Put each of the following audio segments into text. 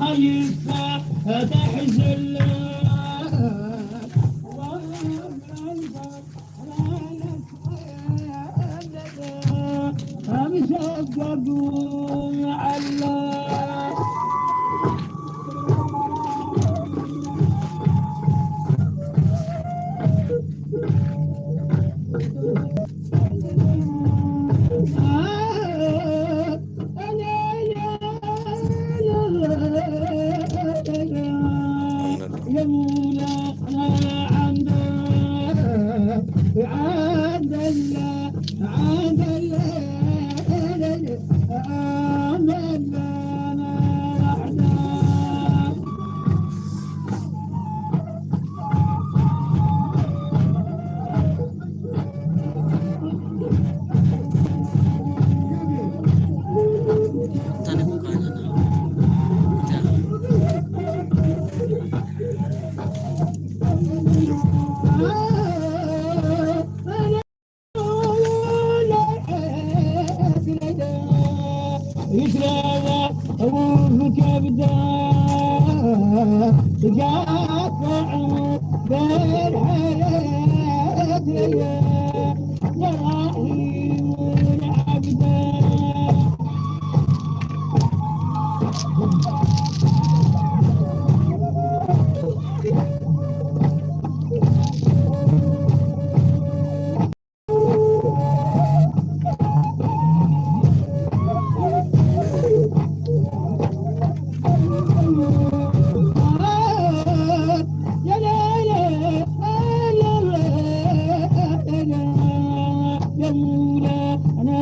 خليفة تحزن مشققون على يا مولا عند الله عند Tane ko kanya na. يتراوى أبوك أبدا يقاطع بالحياة يا رحيم العبدا يا مولا أنا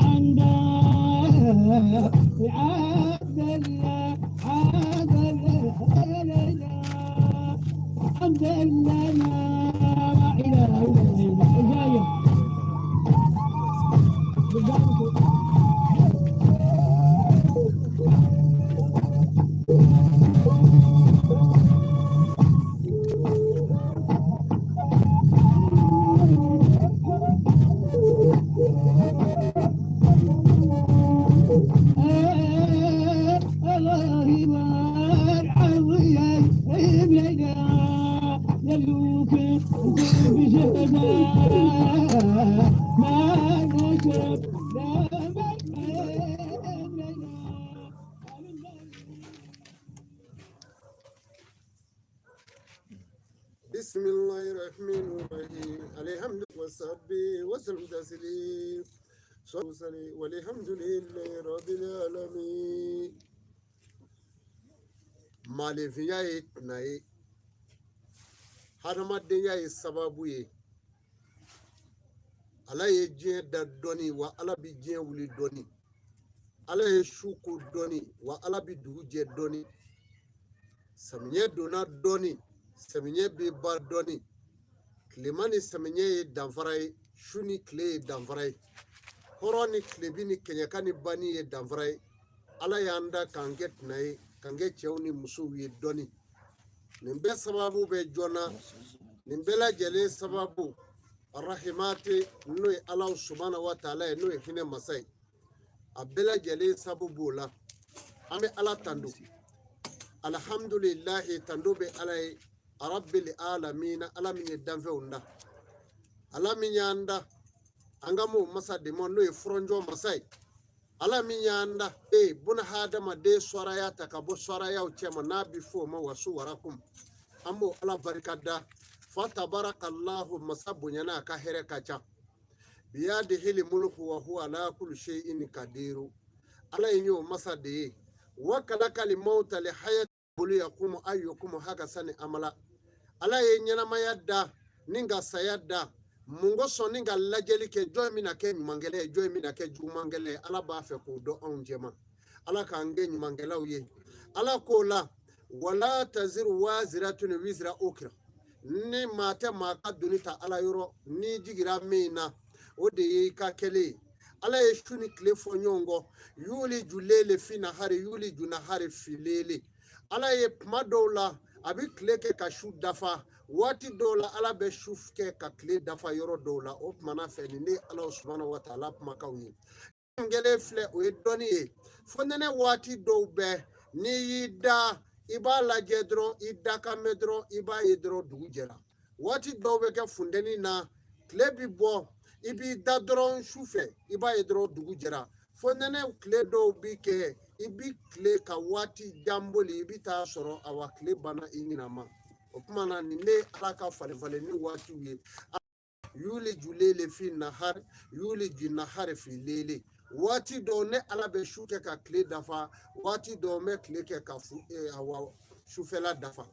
عندك عبد الله عبد الله عبد الله لا إله إلا الله الله يبارك عوياي بليدا يلوك بشهدا ما نشرب بسم الله الرحمن الرحيم الحمد والصحبه وسلم تسليم والحمد لله رب العالمين malefinya ye tuna ye hadamadenya ye sababu ye ala ye diɲɛ da dɔɔni wa ala bi diɲɛ wuli dɔɔni ala ye su ko dɔɔni wa ala bi dugu jɛ dɔɔni samiyɛ donna dɔɔni samiyɛ bɛ ba dɔɔni tilema ni samiyɛ ye danfara ye su ni tile ye danfara ye hɔrɔn ni tilebi ni kɛɲɛka ni bani ye danfara ye ala y'an da k'an kɛ tuna ye k'an kɛ cɛw ni musow ye dɔɔni nin bɛɛ sababu bɛ jɔnna nin bɛɛ lajɛlen sababu arahimate n'o ye ala subhanahu wa taala ye n'o ye hinɛ masa ye a bɛɛ lajɛlen sababu b'o la an bɛ ala tando alhamdulilahi tando bɛ ala ye arabil alamina ala min ye danfɛnw da ala min y'an da an ka m'o masa dɛmɛ n'o ye furanjɔ masa ye ala min y'an da buna hadamaden sɔrɔya ta ka bɔ sɔrɔyaw cɛma n'a bɛ fɔ o ma wasu warakum an b'o ala barika da fa tabarakallahu masa bonyana a ka hɛrɛ ka ca biyadihil mulku wa huwa ala kulli shay'in qadiru ala ye y'o masa de ye wa kalakal mauta li hayat buluyakum ayyukum hakasani amala ala ye ɲɛnamaya da ni ka saya da mun ko sɔn ni ka lajɛli kɛ jɔn min na kɛ ɲumankɛla ye jɔn min na kɛ jugumankɛla ye ala b'a fɛ k'o dɔn anw jɛma ala k'an kɛ ɲumankɛlaw ye ala k'o la wala taziru waziratun wizra ukra ni maa tɛ maa ka doni ta ala yɔrɔ ni jigira min na o de ye ka kɛlen ala ye su ni tile fɔ ɲɔgɔn kɔ yuli julele fi nahari yuli junahari filele ala ye kuma dɔw la a bɛ tile kɛ ka su dafa waati dɔw la ala bɛ su kɛ ka tile dafa yɔrɔ dɔw la o tumana fɛ nin ne ala subhanahu wa taala kumakanw ye kɛlen filɛ o ye dɔnni ye fo nɛnɛ waati dɔw bɛɛ ni y'i da i b'a lajɛ dɔrɔn i da ka mɛn dɔrɔn i b'a ye dɔrɔn dugu jɛra waati dɔw bɛ kɛ funtɛni na tile bi bɔ i b'i da dɔrɔn su fɛ i b'a ye dɔrɔn dugu jɛra fo nɛnɛ tile dɔw bi kɛ i bi tile ka waati jan boli i bi taa sɔrɔ awa tile banna i ɲinɛ ma o tuma na nin de ala ka falen ni waatiw ye yuliju lele fi nahar yuliju nahar fi lele waati dɔw ne ala bɛ su kɛ ka tile dafa waati dɔw mɛ tile kɛ ka sufɛla dafa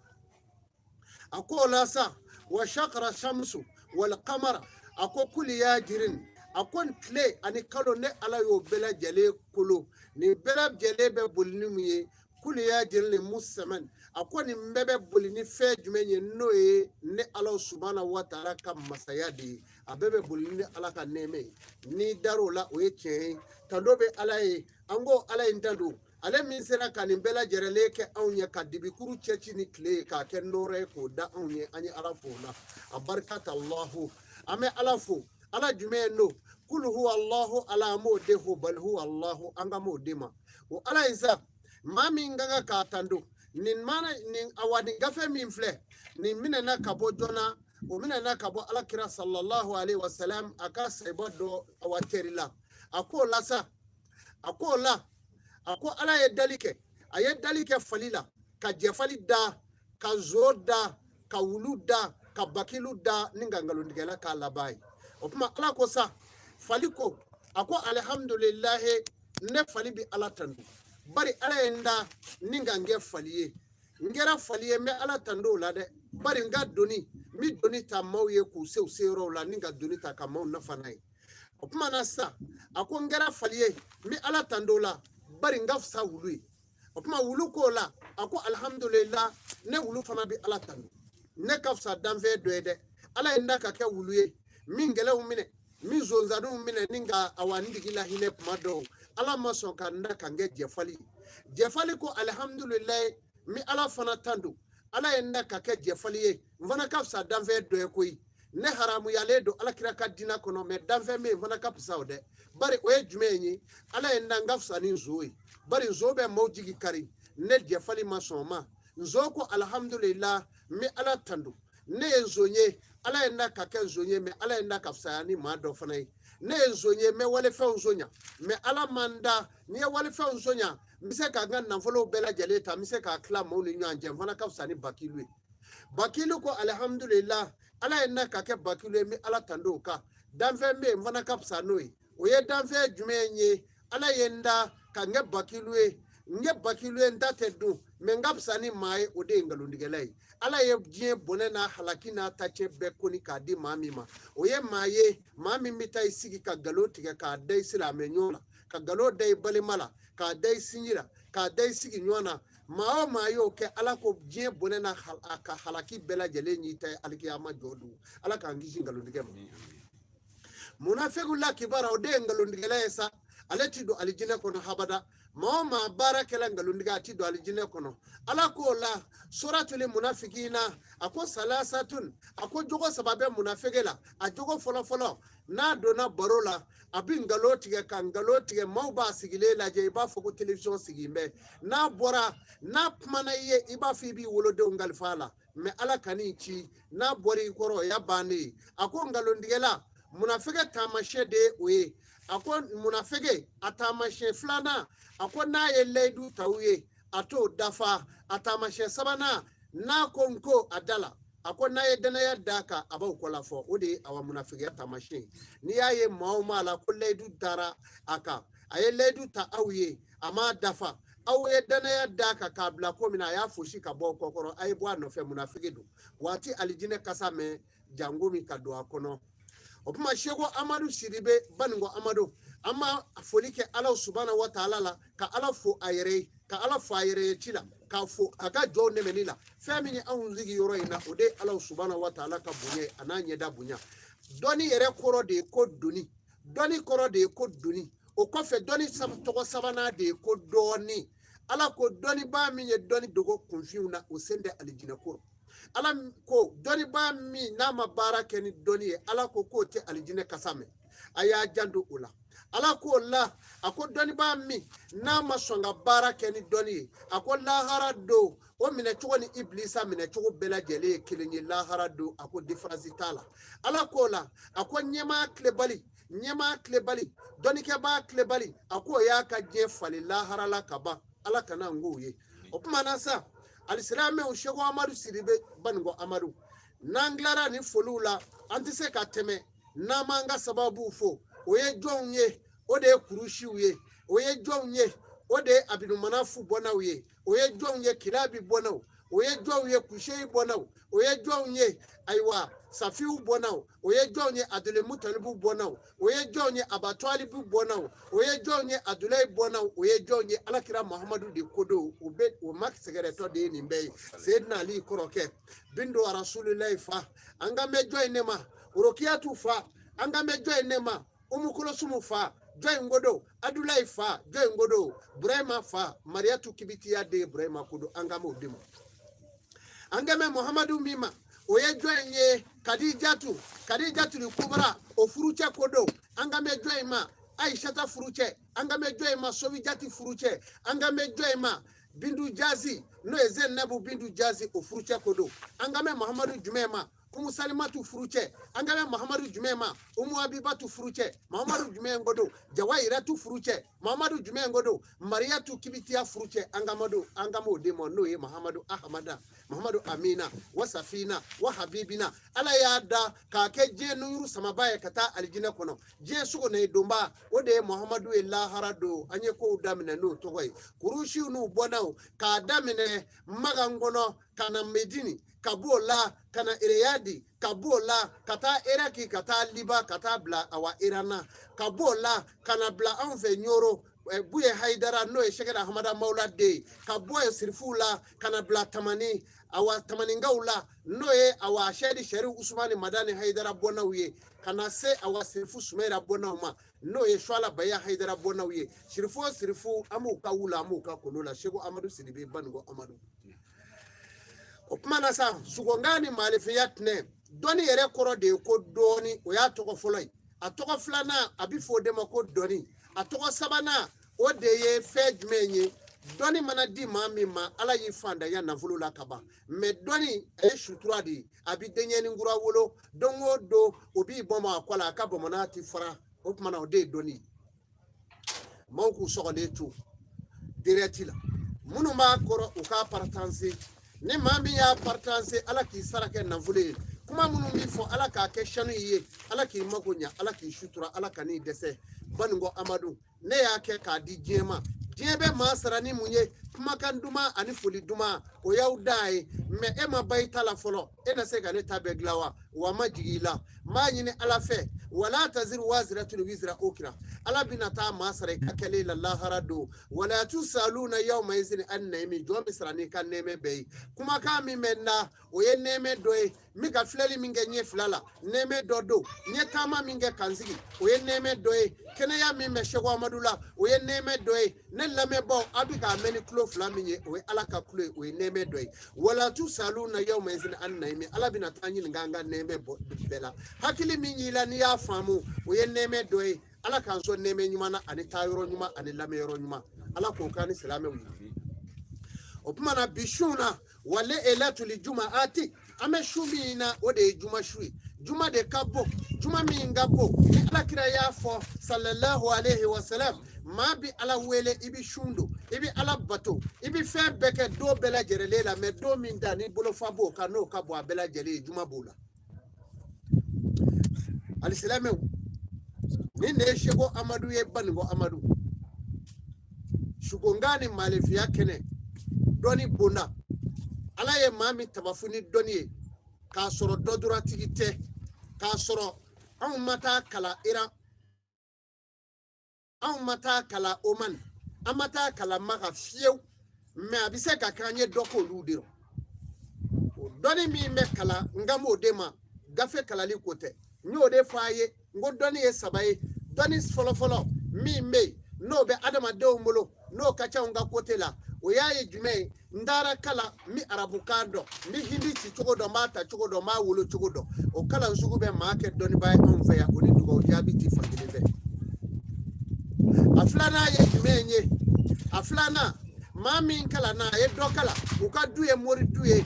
a ko o la sa wa shakara shamsu wal qamara a ko kuli y'a jirin a ko tile ani kalo ne ala y'o bɛɛ lajɛlen kolo nin bɛɛ lajɛlen bɛ boli ni mun ye kuli y'a jirin ni musamman a ko nin bɛɛ bɛ boli ni fɛn jumɛn ye n'o ye ne ala subhanahu wa ta'ala ka masaya de ye a bɛɛ bɛ boli ni ala ka nɛɛmɛ ye ni dar'o la o ye tiɲɛ ye tando bɛ ala ye an ko ala ye dan don ale min sera ka nin bɛɛ lajɛlen kɛ anw ye ka dibikuru cɛci ni tile ye k'a kɛ nɔrɔ ye k'o da anw ye an ye ala fo la a barikata allahu an bɛ ala fo ala jumɛn ye no kul huwa allahu ala an b'o de fo bal huwa allahu an ka m'o de ma o ala ye sa maa min ka kan k'a tando nin mana nin awa nin gafe min filɛ nin minɛna ka bɔ joona o minɛna ka bɔ alakira sallallahu alaihi wasallam a ka sahiba dɔ awa teri la a k'o la sa a k'o la a ko ala ye dali kɛ fali la ka jɛfali da ka zo da ka wulu da ka bakilu da ni ka ngalontigɛla k'a laban ye o tuma ala ko sa fali ko a ko alhamdulillahi ne fali bi ala tandu bari ala ye n da ni ka n kɛ fali ye n kɛra fali ye n bɛ ala tandu o la dɛ bari n ka doni n bɛ doni ta maaw ye k'u se u seyɔrɔw la ni ka doni ta ka maaw nafa n'a ye o tuma na sa a ko n kɛra fali ye n bɛ ala tandu o la bari n ka fisa wulu ye o tuma wulu k'o la a ko alhamdulillah ne wulu fana bɛ ala tandu ne ka fisa danfɛn dɔ ye dɛ ala ye n da ka kɛ wulu ye min gɛlɛnw minɛ min zonzaniw minɛ ni ka awa n digi la hinɛ tuma dɔw ala ma sɔn ka n da ka n kɛ jɛfali ko alhamdulillah n bɛ ala fana tandu ala ye n da ka kɛ jɛfali ye n fana ka fisa danfɛn dɔ ye koyi ne haramuyalen don alakira ka diinɛ kɔnɔ mɛ danfɛn min fana ka fisa o dɛ bari o ye jumɛn ye ala ye n da n ka fisa ni nso ye bari nso bɛ maaw jigi kari ne jɛfali ma sɔn o ma nso ko alhamdulillah n bɛ ala tandu ne ye nso ye ala ye n da ka kɛ nso ye mɛ ala ye n da ka fisaya ni maa dɔ fana ye ne ye nso ye n bɛ walefɛnw nso ɲa mɛ ala ma n da ni ye walefɛnw nso ɲa n bɛ se ka n ka nafolow bɛɛ lajɛlen ta n bɛ se k'a tila maaw ni ɲɔgɔn cɛ n fana ka fisa ni bakilu ye bakilu ko alhamdulillah ala ye n da ka kɛ bakilu ye n bɛ ala tandu o kan danfɛn bɛ yen n fana ka fisa n'o ye o ye danfɛn jumɛn ye ala ye n da ka n kɛ bakilu ye n ye bakilu ye n ta tɛ dun mɛ n ka fisa ni maa ye o de ye nkalontigɛla ye ala ye diɲɛ bɔnɛ n'a halaki n'a tacɛ bɛɛ koni k'a di maa min ma o ye maa ye maa min bɛ taa i sigi ka nkalon tigɛ k'a da i silamɛ ɲɔgɔn la ka nkalon da i balima la k'a da i sinji la k'a da i sigi ɲɔgɔn na maa o maa y'o kɛ ala ko diɲɛ bɔnɛ n'a ka halaki bɛɛ lajɛlen y'i ta ye alikiyama jɔ don ala k'an kisi nkalontigɛ ma munafɛkiw la kibara o de ye nkalontigɛla ye sa ale ti don alijinɛ kɔnɔ habada maa o maa baara kɛla nkalontigiya a ti don alijinɛ kɔnɔ ala k'o la suratul munafikina a ko salasatun a ko jogo saba bɛ munafike la a jogo fɔlɔfɔlɔ n'a donna baro la a bɛ nkalon tigɛ ka nkalon tigɛ maaw b'a sigilen lajɛ i b'a fɔ ko television sigilen bɛ n'a bɔra n'a kumana i ye i b'a fɔ i b'i wolodenw kalifa a la mɛ ala kan'i ci n'a bɔra i kɔrɔ o y'a bannen ye a ko nkalontigɛla munafike taamasiyɛn de ye o ye a ko munafike a taamasiyɛn filanan a ko n'a ye layidu ta u ye a t'o dafa a taamasiyɛn sabanan n'a ko n ko a da la a ko n'a ye danaya d'a kan a b'o kɔ la fɔ o de ye awa munafigiya taamasiyɛn n'i y'a ye maa o maa la ko layidu dara a kan a ye layidu ta aw ye a m'a dafa aw ye danaya d'a kan k'a bila ko min na a y'a fosi ka bɔ o kɔkɔrɔ a ye bɔ a nɔfɛ munafigi don waati alijinɛ kasa mɛn jango min ka don a kɔnɔ o kuma seko amadu siribe baningo amadu an ma foli kɛ ala subhanahu wa ta'ala la ka ala fo a yɛrɛ ye ka ala fo a yɛrɛ ye ci la k'a fo a ka jɔw nɛmɛni la fɛn min ye anw sigi yɔrɔ in na o de ye ala subhanahu wa ta'ala ka bonya a n'a ɲɛda bonya dɔnni yɛrɛ kɔrɔ de ye ko doni dɔnni kɔrɔ de ye ko doni o kɔfɛ dɔnni tɔgɔ sabanan de ye ko dɔɔni ala ko dɔnnibaa min ye dɔnni dogo kunfinw na o sen tɛ alijinɛ kɔrɔ ala ko dɔnnibaa min n'a ma baara kɛ ni dɔnni ye ala ko k'o tɛ alijinɛ kasa mɛn a y'a janto o la ala ko la ako dɔni ba mi n'a ma sɔn ka baara kɛ ni dɔni ye a ko lahara do o minɛ cogo ni iblisa minɛ cogo bɛɛ lajɛlen ye kelen ye lahara do a ko différence t'a la ala ko la a ko ɲɛmaa tilebali dɔnikɛbaa tilebali a ko o y'a ka diɲɛ fali lahara la ka ban ala kana n k'o ye o tuma na sa alisilamɛw Seko Amadu Sidibe Baningo Amadu n'an tilara ni foliw la an tɛ se ka tɛmɛ n'an m'an ka sababu fo o ye jɔnw ye o de ye kurusiw ye o ye jɔnw ye o de ye abinumanafu bɔnaw ye o ye jɔnw ye kilabi bɔnaw o ye jɔnw ye kusheyi bɔnaw o ye jɔnw ye ayiwa safiw bɔnaw o ye jɔnw ye adulemutalibu bɔnaw o ye jɔnw ye abatwalibu bɔnaw o ye jɔnw ye adulayi bɔnaw o ye jɔnw ye alakira Muhammadu de kodo o bɛ o ma sɛgɛrɛtɔ de ye nin bɛɛ ye Seydina Ali kɔrɔkɛ bindo rasulilayi fa an ka mɛn jɔn ne ma Rokiyatu fa an ka mɛn jɔn ne ma Umu Kolosumu fa jɔn godo Adulayi fa jɔn godo Burahima fa Mariyatu Kibitiya de Burahima kodo an ka m'o de ma an ka mɛn Muhammadu Mima o ye jɔn ye Kadijatu ni Kubara o furucɛ kodo an ka mɛn jɔn ma Aishata furucɛ an ka mɛn jɔn ma Sovijati furucɛ an ka mɛn jɔn ma Bindu Jazi n'o ye Zenabu Bindu Jazi o furucɛ kodo an ka mɛn Muhammadu jumɛn ma Umu Salimatu furucɛ an ka mɛn Muhammadu jumɛn ma Umu Habibatu furucɛ Muhammadu jumɛn godo Jawahiratu furucɛ Muhammadu jumɛn godo Mariyatu Kibitiya furucɛ an ka m'o de ma n'o ye Muhammadu Ahamada Muhammadu Amina wa Safina wa Habibina ala y'a da k'a kɛ diɲɛ nuyuru samaba ye ka taa alijinɛ kɔnɔ diɲɛ sogo na donba o de ye Muhammadu ye lahara do an ye kow daminɛ n'o tɔgɔ ye kurusiw n'u bɔnaw k'a daminɛ Magan kɔnɔ ka na Medini ka b'o la ka na Ireyadi ka b'o la ka taa Iraki ka taa Liba ka taa bila awa Irana ka b'o la ka na bila anw fɛ Ɲoro Buye Haidara n'o ye Sɛgɛda Ahamada Mawla de ka bɔ ye Sirifuw la ka na bila Tamani awa Tamaningaw la n'o ye awa Sɛdi Sɛrifu Usmani Madani Haidara bɔnaw ye ka na se awa Sirifu Sumayira bɔnaw ma n'o ye Suala Baya Haidara bɔnaw ye Sirifu an b'u ka wula an b'u ka kolo la Seko Amadu Sidibe Baningo Amadu o kuma na sa sugɔnga ni maalifiya tɛnɛ dɔnni yɛrɛ kɔrɔ de ye ko dɔɔni o y'a tɔgɔ fɔlɔ ye a tɔgɔ filanan a bɛ fɔ o de ma ko dɔnni a tɔgɔ sabanan o de ye fɛn jumɛn ye dɔnni mana di maa min ma ala y'i fandanya nafolo la ka ban mɛ dɔnni a ye sutura de ye a bɛ denɲɛni kura wolo don o don o b'i bɔ ma a kɔ la a ka bamanan tɛ fara o tuma na o de ye dɔnni ye maaw k'u sɔgɔlen to direct la minnu b'a kɔrɔ u k'a partanse ni maa min y'a partanse ala k'i sara kɛ nafolo ye kuma minnu b'i fɔ ala k'a kɛ sanu ye ala k'i mago ɲa ala k'i sutura ala ka n'i dɛsɛ Baningo Amadu ne y'a kɛ k'a di diɲɛ ma diɲɛ bɛ maa sara ni mun ye kumakan duman ani foli duman o y'aw da ye mɛ e ma ba i ta la fɔlɔ e na se ka ne ta bɛɛ dilan wa ma jigi i la m'a ɲini ala fɛ wala taziru waziratun wizra ukra ala bɛna taa maa sara i ka kɛlen la lahara don wala tusaluna yawma izin an naimi jɔn bɛ sara n'i ka nɛɛmɛ bɛɛ ye kumakan min bɛ n da o ye nɛɛmɛ dɔ ye min ka filɛli min kɛ ɲɛ fila la nɛɛmɛ dɔ don ɲɛ taama min kɛ kansigi o ye nɛɛmɛ dɔ ye kɛnɛya min bɛ Seko Amadu la o ye nɛɛmɛ dɔ ye ne lamɛnbaaw a bɛ k'a mɛn ni tulo fila min ye o ye ala ka tulo ye o ye nɛɛmɛ dɔ ye wala tusaluna yawma izin an naimi ala bɛna taa ɲininka an ka nɛɛmɛ bɛɛ la hakili min y'i la n'i y'a faamu o ye nɛɛmɛ dɔ ye ala k'an sɔn nɛɛmɛ ɲuman na ani taa yɔrɔ ɲuman ani lamɛn yɔrɔ ɲuman ala k'o k'an ni silamɛw ye o tuma na bi su na wale elatul jumaati an bɛ su min na o de ye juma su ye juma de ka bɔ juma min ka bɔ ni alakira y'a fɔ sallallahu alayhi wa sallam maa bi ala wele i bi sun don i bi ala bato i bi fɛn bɛɛ kɛ don bɛɛ lajɛlen la mɛ don min da ni bolofa b'o kan n'o ka bɔ a bɛɛ lajɛlen ye juma b'o la alisilamɛw ni ne ye Seko Amadu ye Baningo Amadu sugonga ni maalifiya kɛnɛ dɔnni bonda ala ye maa min tabafu ni dɔnni ye k'a sɔrɔ dɔduratigi tɛ k'a sɔrɔ anw ma taa kalan Iran anw ma taa kalan Oman an ma taa kalan Maka fiyewu mɛ a bɛ se ka k'an ye dɔ k'olu de rɔ o dɔnni min bɛ kalan n ka m'o de ma gafe kalali ko tɛ n y'o de fɔ a ye n ko dɔnni ye saba ye dɔnni fɔlɔfɔlɔ min bɛ yen n'o bɛ adamadenw bolo n'o ka ca n ka kote la o y'a ye jumɛn ye n taara kalan n bɛ arabukan dɔn n bɛ hindi ci cogo dɔn n b'a ta cogo dɔn n b'a wolo cogo dɔn o kalan sugu bɛ maa kɛ dɔnnibaa ye anw fɛ yan o ni dugawu jaabi ti fankelen fɛ aflana ye jumenye aflana mami kala na ye dokala ukadu ye mori duye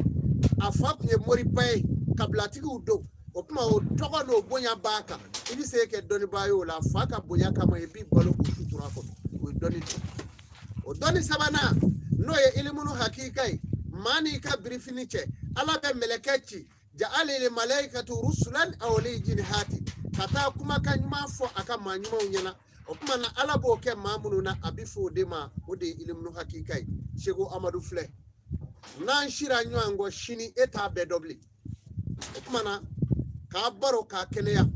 afap ye mori pay kablatigi udo okuma o togo no bonya baka ibi se ke doni bayo la faka bonya kama e bi balo ku sutura ko o doni o doni sabana no ye ilimunu hakikai mani ka brifiniche ala be meleketi ja'ala lil malaikatu rusulan aw li jinhati kata kuma kanyuma fo aka manyuma unyana okuma na ala bo ke mamunu na abifo de ma ode ilimunu hakikai shego amadu fle nan shira nyango shini eta be dobli okuma na ka baro ka keleya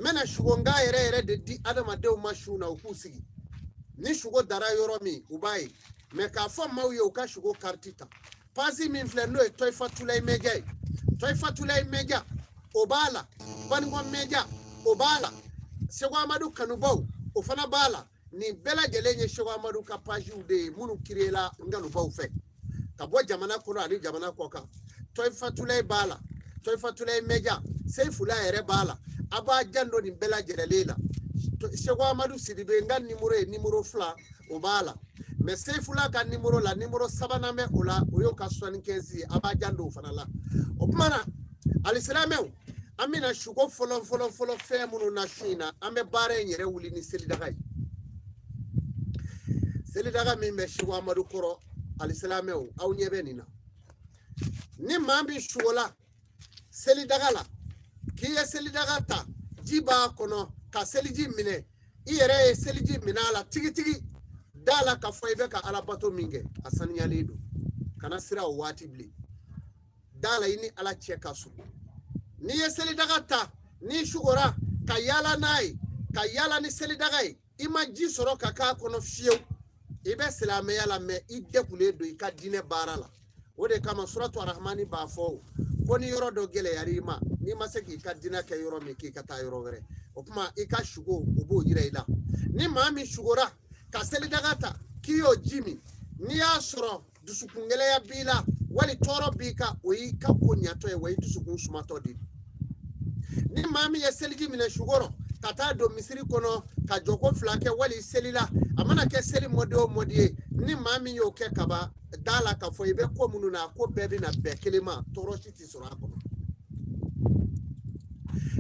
mena shugo nga yere de di adama de ma shuna ukusigi ni shugo dara yoro mi ubai me ka fo mawi o ka shugo kartita pasi min fle no e toy fatulay meja obala bango meja obala sego amadu kanubaw o fana bala ni bela jelenye sego amadu ka page de munu kirela nganu baw fe ka bo jamana ko ani jamana ko ka toy fatulay bala toy fatulay meja seifula ere bala aba jando ni bela jelela sego amadu sidibe ngan numero fla obala mais seifula ka numero sabana me ola oyo ka 75 aba jando fana la opmana alislameu amina shugo folo fe munu na shina ambe bare nyere wuli ni selidaga mi me shugo amadu koro alislameu au nyebenina ni mambi shugola selidaga la kiye selidaga ta jiba kono ka seliji mine iyere seliji minala tigi dala ka foibe ka alabato minge asani yalido kana sira wati bli dala ini ala cheka su ni ye selidaga ta ni shugora ka yala ni selidaga ima ji soro ka ka kono fiyo ibe silame yala me ide kuledo ika dine barala ode kama suratu arrahmani ba fo koni yoro do gele yarima ni maseki ka dina ke yoro me ki kata yoro were okuma ika shugo ubo yire ila ni mami shugora ka selidaga ta kiyo jimi ni ya soro dusukungele ya bila wali toro bika oyi ka konyato e wayi dusukun sumato di ni mami ya seligi mine shugoro kata do misiri kono ka joko flake wali selila amana ke seli modi ni mami yo ke kaba dala ka fo ibe ko munu na ko bebi na bekelema toro chiti sorako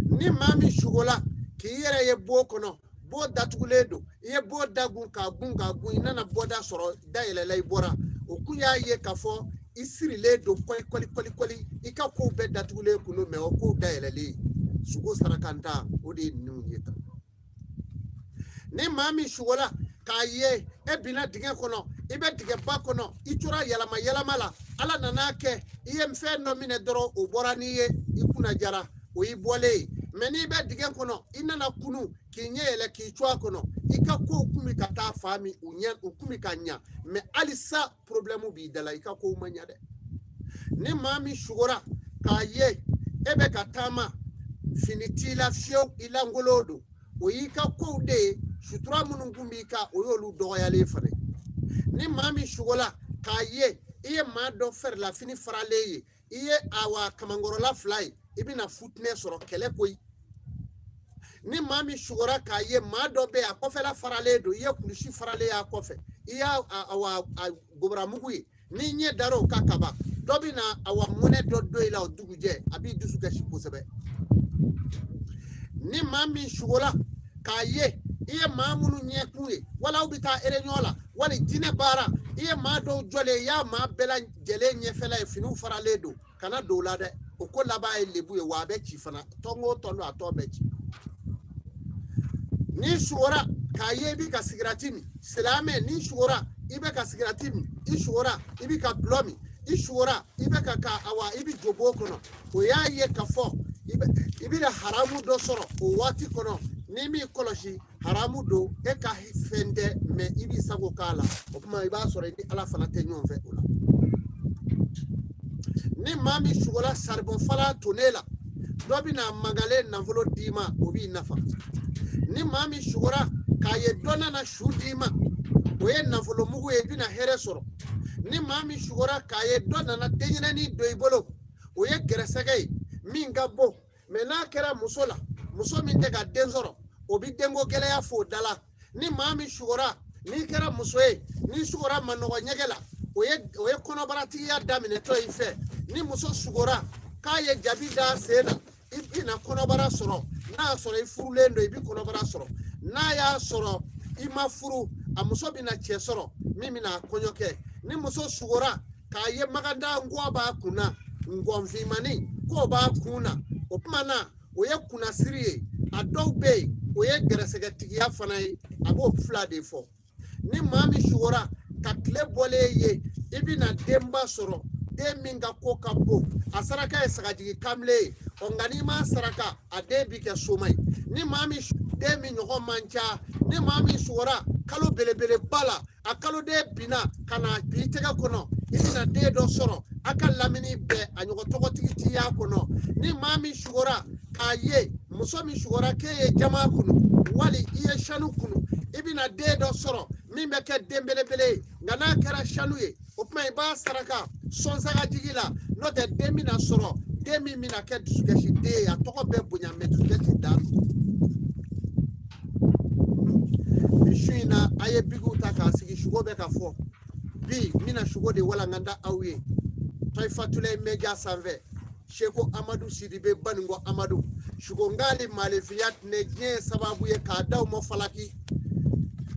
ni mami shugola ki yere ye bo kono bo datuguledo ye bo dagun ka gun inana boda soro dayele lay bora okuya ye ka fo isiri le do kwali ika ko be datugule kuno me o ko dayele li sugo sarakanta odi nu yeta ni mami shugola ka ye e bina dige kono ibe dige ba kono itura yalama la ala nanake iye mfe no mine doro o bora ni ye ikuna jara o ibole meni be dige kono inana kunu kinyele ki chwa kono ika ko kumi kata fami unyan ukumi kanya me alisa problemu bi dala ika ko manya de ni mami shugora ka ye ebe katama finitila fio ila ngolodo o ika ko de sutura munungumi ka oyolu doyale fane ni mami shugola ka ye iye ma do fer la fini faraleye iye awa kamangoro la fly ibina footness ro kele koy ni mami shugora ka ye ma do be akofe la farale do iye kulushi farale akofe iya awa gobra mugui ni nye daro kakaba dobina awa mone do ila oduguje abi dusuka shiposebe ni mami shugola ka ye iye mamunu nyekuye wala ubita erenyola wala dine bara iye ma do jole ya ma bela jele nyefela finu faraledo kana dolade oko laba elebuye wa be chifana tongo tono atobechi ni shura kaye bi ka sigratimi selame ni shura ibe ka sigratimi ishura ibi ka blomi ishura ibe ka awa ibi jobo kono o ya ye ka fo ibi da haramu do soro o wati kono ni mi koloshi haramu do e ka fende me ibi sago kala o kuma iba soro ni ala fana tenyon fe ola ni mami shugola sarbo fala tonela dobina magale na volo dima obi nafa ni mami shugora kaye dona na shudima oye na volo mugu e bina here soro ni mami shugora kaye dona na tenyina ni doibolo oye geresegay minga bo mena kera muso min te ga denzoro obi dengo gele ya fo dala ni maa min sugora n'i kɛra muso ye n'i sugora manɔgɔ ɲɛgɛ la o ye kɔnɔbaratigiya daminɛ tɔ i fɛ ni muso sugora k'a ye jabi da sen na i bɛna kɔnɔbara sɔrɔ n'a y'a sɔrɔ i furulen don i bɛ kɔnɔbara sɔrɔ n'a y'a sɔrɔ i ma furu a muso bɛna cɛ sɔrɔ min bɛna kɔɲɔ kɛ ni muso sugora k'a ye magada ngɔ b'a kun na ngɔnfinmani k'o b'a kun na o tuma na o ye kunnasiri ye a dɔw bɛ yen o ye gɛrɛsɛgɛtigiya fana ye a b'o fila de fɔ ni maa min sugora ka tile bɔlen ye i bɛna denba sɔrɔ den min ka ko ka bon a saraka ye sagajigi kamile ye nka n'i ma saraka a den bi kɛ soma ye ni maa min den min ɲɔgɔn man ca ni maa min sugora kalo belebeleba la a kaloden binna ka na bi tɛgɛ kɔnɔ i bɛna den dɔ sɔrɔ a ka lamini bɛɛ a ɲɔgɔn tɔgɔtigi ti y'a kɔnɔ ni maa min sugora k'a ye muso min sugora k'e ye jama kunu wali i ye sanu kunu i bɛna den dɔ sɔrɔ min bɛ kɛ den belebele ye nka n'a kɛra sanu ye o tuma i b'a saraka sɔnsagajigi la n'o tɛ den bɛna sɔrɔ den min bɛna kɛ dusukasi den ye a tɔgɔ bɛ bonya mɛ dusukasi dan bi su in na a ye bigiw ta k'a sigi sugo bɛ ka fɔ bi n bɛna sugo de walankata aw ye Taifatulaye Media sanfɛ Sheku Amadu Sidibe Baningo Amadu sugongali malefiya tun diɲɛ sababu ye k'a d'aw ma falaki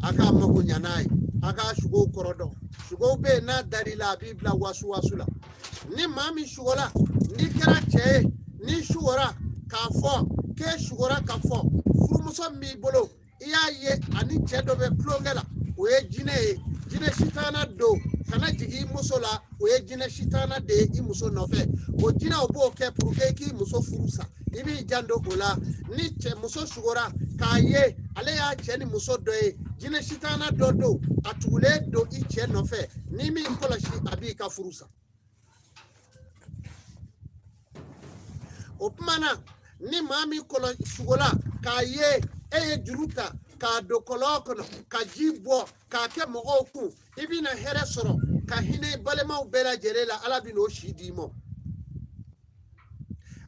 a k'a mago ɲa n'a ye a k'a sugow kɔrɔ dɔn sugow bɛ yen n'a dar'i la a b'i bila wasu wasu la ni maa min sugola n'i kɛra cɛ ye n'i sugora k'a fɔ k'e sugora ka fɔ furumuso min b'i bolo i y'a ye ani cɛ dɔ bɛ tulonkɛ la o ye jinɛ ye jinɛ sitana don kana jigi i muso la o ye jinɛ sitana de ye i muso nɔfɛ o jinɛw b'o kɛ pour que k'i muso furu sa i b'i janto o la ni cɛ muso sugora k'a ye ale y'a cɛ ni muso dɔ ye jinɛ sitana dɔ don a tugulen don i cɛ nɔfɛ n'i m'i kɔlɔsi a b'i ka furu sa o tuma na ni maa min sugola k'a ye e ye juru ta k'a don kɔlɔn kɔnɔ ka ji bɔ k'a kɛ mɔgɔw kun i bɛna hɛrɛ sɔrɔ ka hinɛ balimaw bɛɛ lajɛlen la ala bɛ n'o si d'i ma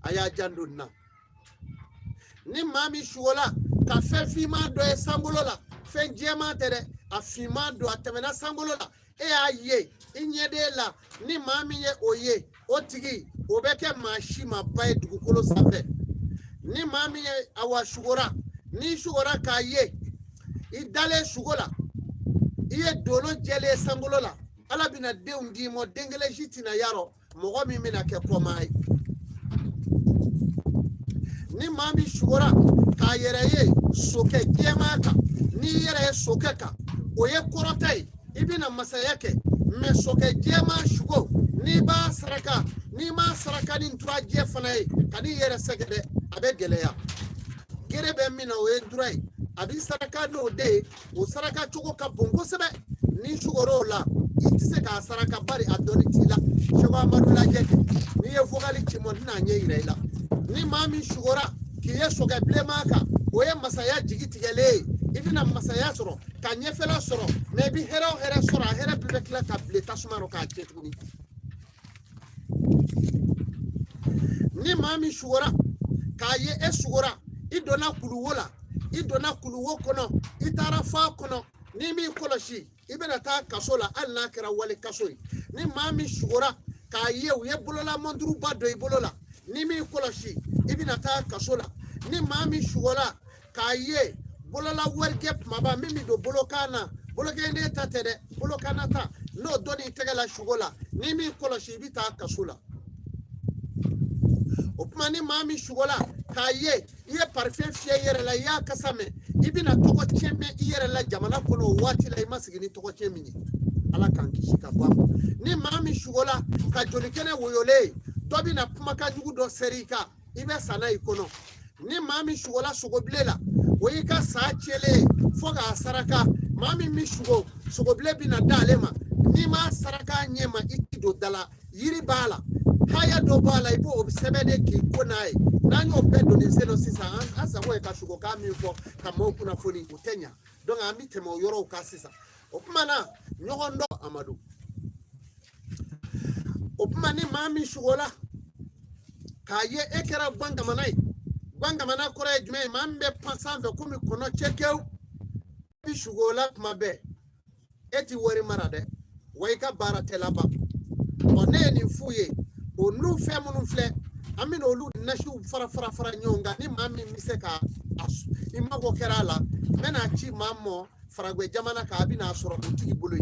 a y'a janto nin na ni maa min sugola ka fɛn finman dɔ ye sankolo la fɛn jɛman tɛ dɛ a finman don a tɛmɛna sankolo la e y'a ye i ɲɛden la ni maa min ye o ye o tigi o bɛ kɛ maa si ma ba ye dugukolo sanfɛ ni maa min ye awa sugora ni sugora k'a ye i dalen sugo la i ye dolo jɛlen sankolo la ala bɛna denw d'i ma den kelen si tɛna yarɔ mɔgɔ min bɛna kɛ kɔmaa ye ni maa min sugora k'a yɛrɛ ye sokɛ jɛman kan n'i yɛrɛ ye sokɛ kan o ye kɔrɔta ye i bɛna masaya kɛ mɛ sokɛ jɛman sugo n'i b'a saraka n'i m'a saraka ni nturajɛ fana ye ka n'i yɛrɛ sɛgɛrɛ a bɛ gɛlɛya gere bɛ min na o ye ntura ye a bɛ saraka n'o de ye o saraka cogo ka bon kosɛbɛ n'i sugor'o la i tɛ se k'a saraka bari a dɔnni t'i la Sheku Amadu lajɛ kɛ n'i ye vocal ci mɔ tɛna ɲɛ yira i la ni maa min sugora k'i ye sokɛ bilenman kan o ye masaya jigi tigɛlen ye i bɛna masaya sɔrɔ ka ɲɛfɛla sɔrɔ mɛ i bɛ hɛrɛ o hɛrɛ sɔrɔ a hɛrɛ bɛɛ bɛ tila ka bilen tasuma rɔ k'a tiɲɛ tuguni ni maa min sugora k'a ye e sugora i donna kuluwo la i donna kuluwo kɔnɔ i taara fa kɔnɔ n'i m'i kɔlɔsi i bɛna taa kaso la hali n'a kɛra wale kaso ye ni maa min sugora k'a ye u ye bolola monturuba dɔ i bolo la n'i m'i kɔlɔsi i bɛna taa kaso la ni maa min sugora k'a ye bolola warikɛ kumaba min bɛ don bolokan na bolokɛnden ta tɛ dɛ bolokan na ta n'o dɔnni tɛgɛ la sugo la n'i m'i kɔlɔsi i bɛ taa kaso la o tuma ni maa min sugola k'a ye i ye parfɛn fiyɛ i yɛrɛ la i y'a kasa mɛn i bɛna tɔgɔ tiɲɛ mɛn i yɛrɛ la jamana kɔnɔ o waati la i ma sigi ni tɔgɔ tiɲɛ min ye ala k'an kisi ka bɔ a ma ni maa min sugola ka joli kɛnɛ woyolen dɔ bɛna kumakan jugu dɔ seri i kan i bɛ sa n'a i kɔnɔ ni maa min sugola sogobilen la o y'i ka sa tiɲɛlen ye fo k'a saraka maa min bɛ sugo sogobilen bɛna da ale ma n'i ma saraka ɲɛ ma i ti don da la yiri b'a la haya dɔ b'a la i b'o sɛbɛn de k'i ko n'a ye n'an y'o bɛɛ donni sen dɔ sisan an sago ye ka sugokan min fɔ ka maaw kunnafoni o tɛ ɲa donc an bɛ tɛmɛ o yɔrɔw kan sisan o tuma na ɲɔgɔn dɔn Amadu o tuma ni maa min sugola k'a ye e kɛra Guangamana ye Guangamana kɔrɔ ye jumɛn ye maa min bɛ pan sanfɛ komi kɔnɔ cɛkɛw shugola mabe eti wori marade waika bara telaba one ni fuye o nu fe munu fle amina olu nashu fara nyonga ni mami miseka imago kerala mena chi mammo faragwe jamana ka abina soro utigi bulu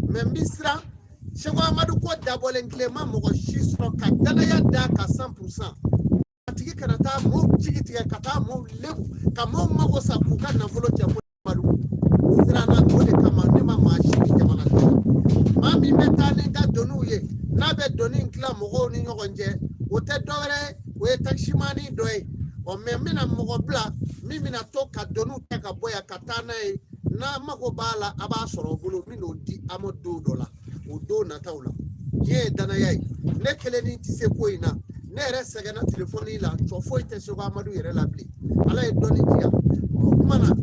membisra Shego Amadu ko dabole nklema mo shisro ka dana ya da ka 100% atigi kanata mo chigitiga kata mo lebu ka mo mago sa kuka na volo tia ko malu sira na dole kama ne ma shigi jamana mami metane ga donu ye na be doni nkla mo ni nyogonje o te dore we takshimani doy o memina mo bla mimina to ka donu te ka boya katana na mago bala aba soro bulu mino di amodu dola udo na taula ye dana yai ne keleni ti se koina ne resega na telefoni la to foi te so Amadu yere labli ala e doni dia mana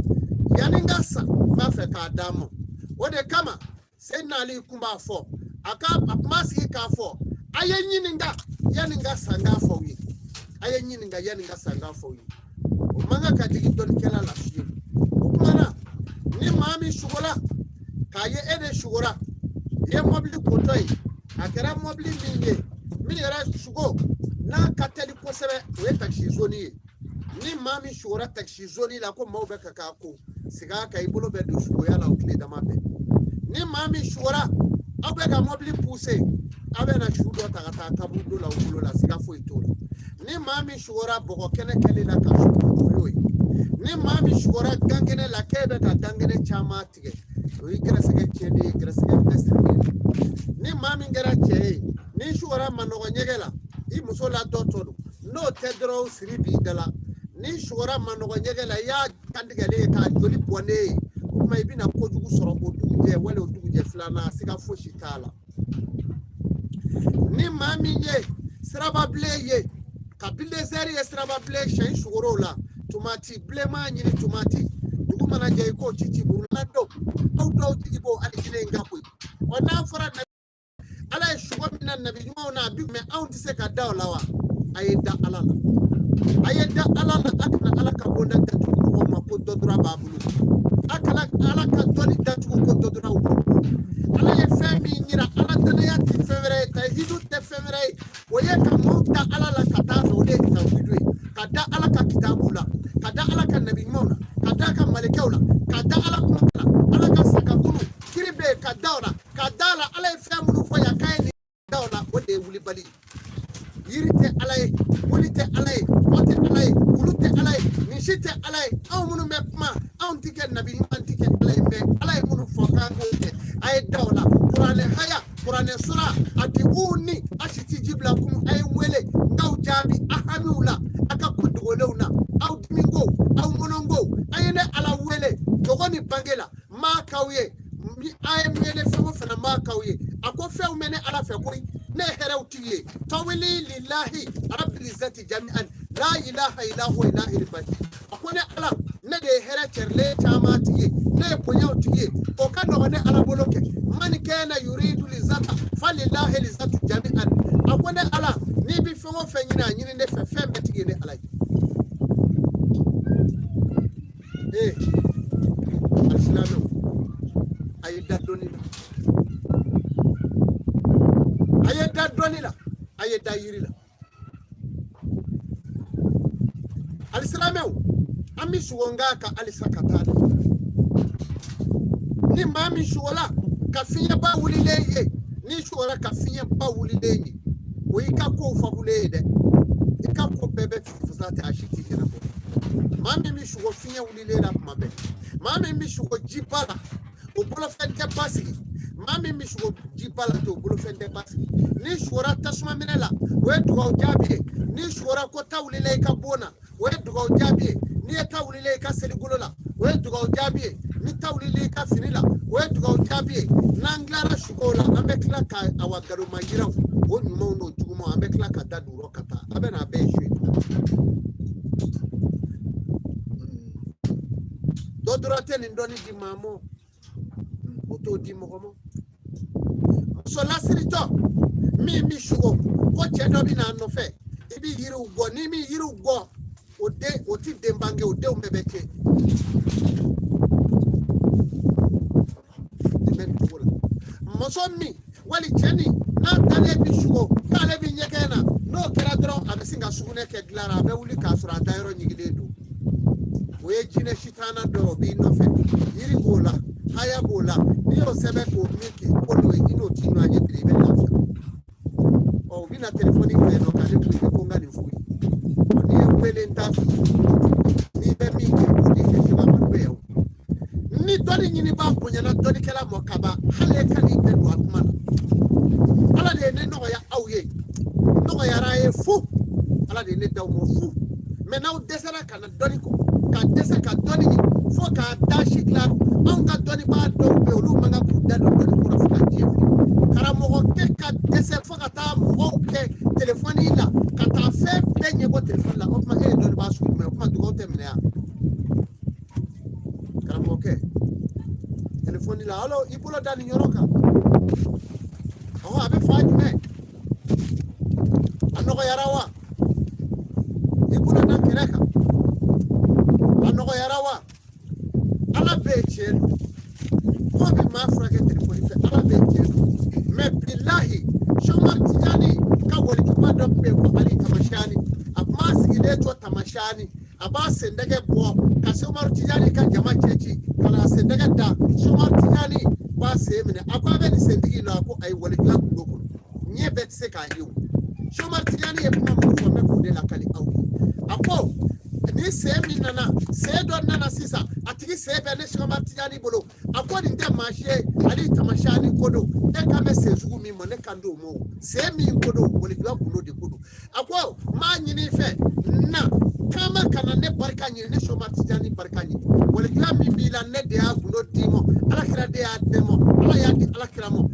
yani ngasa ba fe ka damo wode kama se na ali kumba fo aka apmasi ka fo ayenyi nga yani ngasa nga fo wi ayenyi nga yani ngasa nga fo wi o manga ka digi doni kela la shi mana ni mami shugola ka ye ede shugora ye mobili kotoy akera mobili minye mini era shugo na kateli kosebe we taxi zoni ni mami shugora taxi zoni la ko mawbe kaka ko siga ka ibolo be do shugo ya la okle da mabe ni mami shugora abe ka mobili pousse abe na shugo takata kabudo la ulo la siga fo itoro ni mami shugora boko kene kele la ka shugo ni mami shugora gangene la kebe ka gangene chama tige we grasege chedi grasege pestre ni mami ngera chei ni shugora manogo nyegela I musola dotodo no tedro siribi dala ni shugora manogo nyegela ya kandigale ka joli bone kuma ibina ko jugu soro ko duje wala duje flana siga foshi tala ni mami ye sraba bleye kabile zeri sraba bleye shay shugoro la tumati blema nyini tumati dugu mana jey ko cici burna do do tibo ali gine ngapoy ona fara ala shugo minan nabi na bi me aunti se ka dawlawa ayeda alala akna ala ka bonda tatu ko ma ko dodra babulu akala ala ka doni tatu ko dodra ala ye fami nyira ala tane ti fevre ta hidu te fevre woye ka mota ala la kata so de ta widwe kada ala ka kitabula kada ala ka nabi mona kada ka malikaula kada ala ala ka sakakulu kiribe kadawna kadala ala ye famu fo ya kai dawna wode wuli bali yirite alay wulite alay ote alay wulute alay nishite alay aw munu me kuma aw tike nabi man tike alay me alay munu foka ngote ay dawla qur'ane sura ati uni ashiti jibla kum ay wele ngaw jabi ahamula aka kudugolewna aw dimingo aw monongo ayene ala wele dogoni bangela ma kawye ay mene famo fana ma kawye ako few mene ala fe kuri ne herew tiye tawili lillahi rabbil izzati jami'an la ilaha illa huwa ilahil baqi akone ala ne de here terle chama tiye ne ponyaw tiye o ka no ne ala boloke man kana yuridu lizata falillahi lizatu jami'an akone ala ni bi famo fenyina nyini ne fe fembe tiye ne ala al-islamu ayda donila ayda donila ayda yirila al-islamu ami shugonga ka alisakata ni mami shugola kafiya ba wulileye ni shugora kafiya ba wulileye o ika ko fabule de ika ko bebe fusata ashiti kina ko mami mi shugo fiya wulile la mabe mami mi shugo jibala o bolo fente basi mami mi shugo jibala to bolo fente basi ni shura tasma minela we duwa jabi ni shura ko tawlile ka bona we duwa jabi ni tawlile ka seligulola we duwa jabi ni tawlile ka finila we duwa jabi nanglara shugola ambekla ka awagaru mangira o nyumo no jugumo ambekla ka daduro kata abena beshwe dodurate ni ndoni di mamo oto di mogomo so lasirito mi shugo ko chedo bi na no fe ibi yiru go ni mi yiru go ode oti dembange ode umbebeke Mosomi, wali cheni, na tane bishugo, kale bi nyekena, no kera dron, abisinga sugune ke glara, be wuli kasura dairo nyigiledu. We jine shitana do bi no fe, yiri bola, haya bola, niyo sebe ko miki, kono ino tino anye dribe lafya. O bina telefoni kwe no kade tuike konga ni fui. Niye kwele ntafi, niye miki kudi keshiba manueo. Ni doni nyini ba kunyana doni kela mokaba, hale kani dedu akumana. Ala de ne no ya auye, no ya rae fu, ala de ne daw mo fu. Maintenant desera kana doni ko, ka desa ka doni ni, fo ka dashi klaro, on ka doni ba do be olu manga kuda do doni ko fu ka jef. Kara mo ke ka desa fo ka ta mo ke telefoni la, ka ta fe denye ko telefoni la, opma e doni ba su me, opma dugo te mena. Kara mo ke telefoni la, alo ibulo dani nyoroka. Oh abe faji me. Anoko yarawa. Ibulo dan kereka. Anoko yarawa. Ala bechen. Ko bi ma frage telefoni fe ala bechen. Me billahi shomar tijani ka wali kiba do be ko ali tamashani. Abma sigide to tamashani. Aba sendege bo ka shomar tijani ka jama chechi. Kala sendege da shomar tijani ba se mene akwa be ni sendigi la ko ay wali kiba ko. Nye bet se ka hiu. Shomar tijani e kuma mo fo me ko de la kali awu. Apo ni se mi nana se do nana sisa atigi se be ne shomar tijani bolo. Apo ni de marché ali tamashani kodo e ka me se zugu mi mo ne kando mo. Se mi kodo wali kiba kuno de kodo. Apo ma nyini fe na kama kana ne barka nyini ne shomar tijani barka nyini. Wali kiba mi bila ne de aguno dimo ala kira de ademo ala ya di ala kira mo.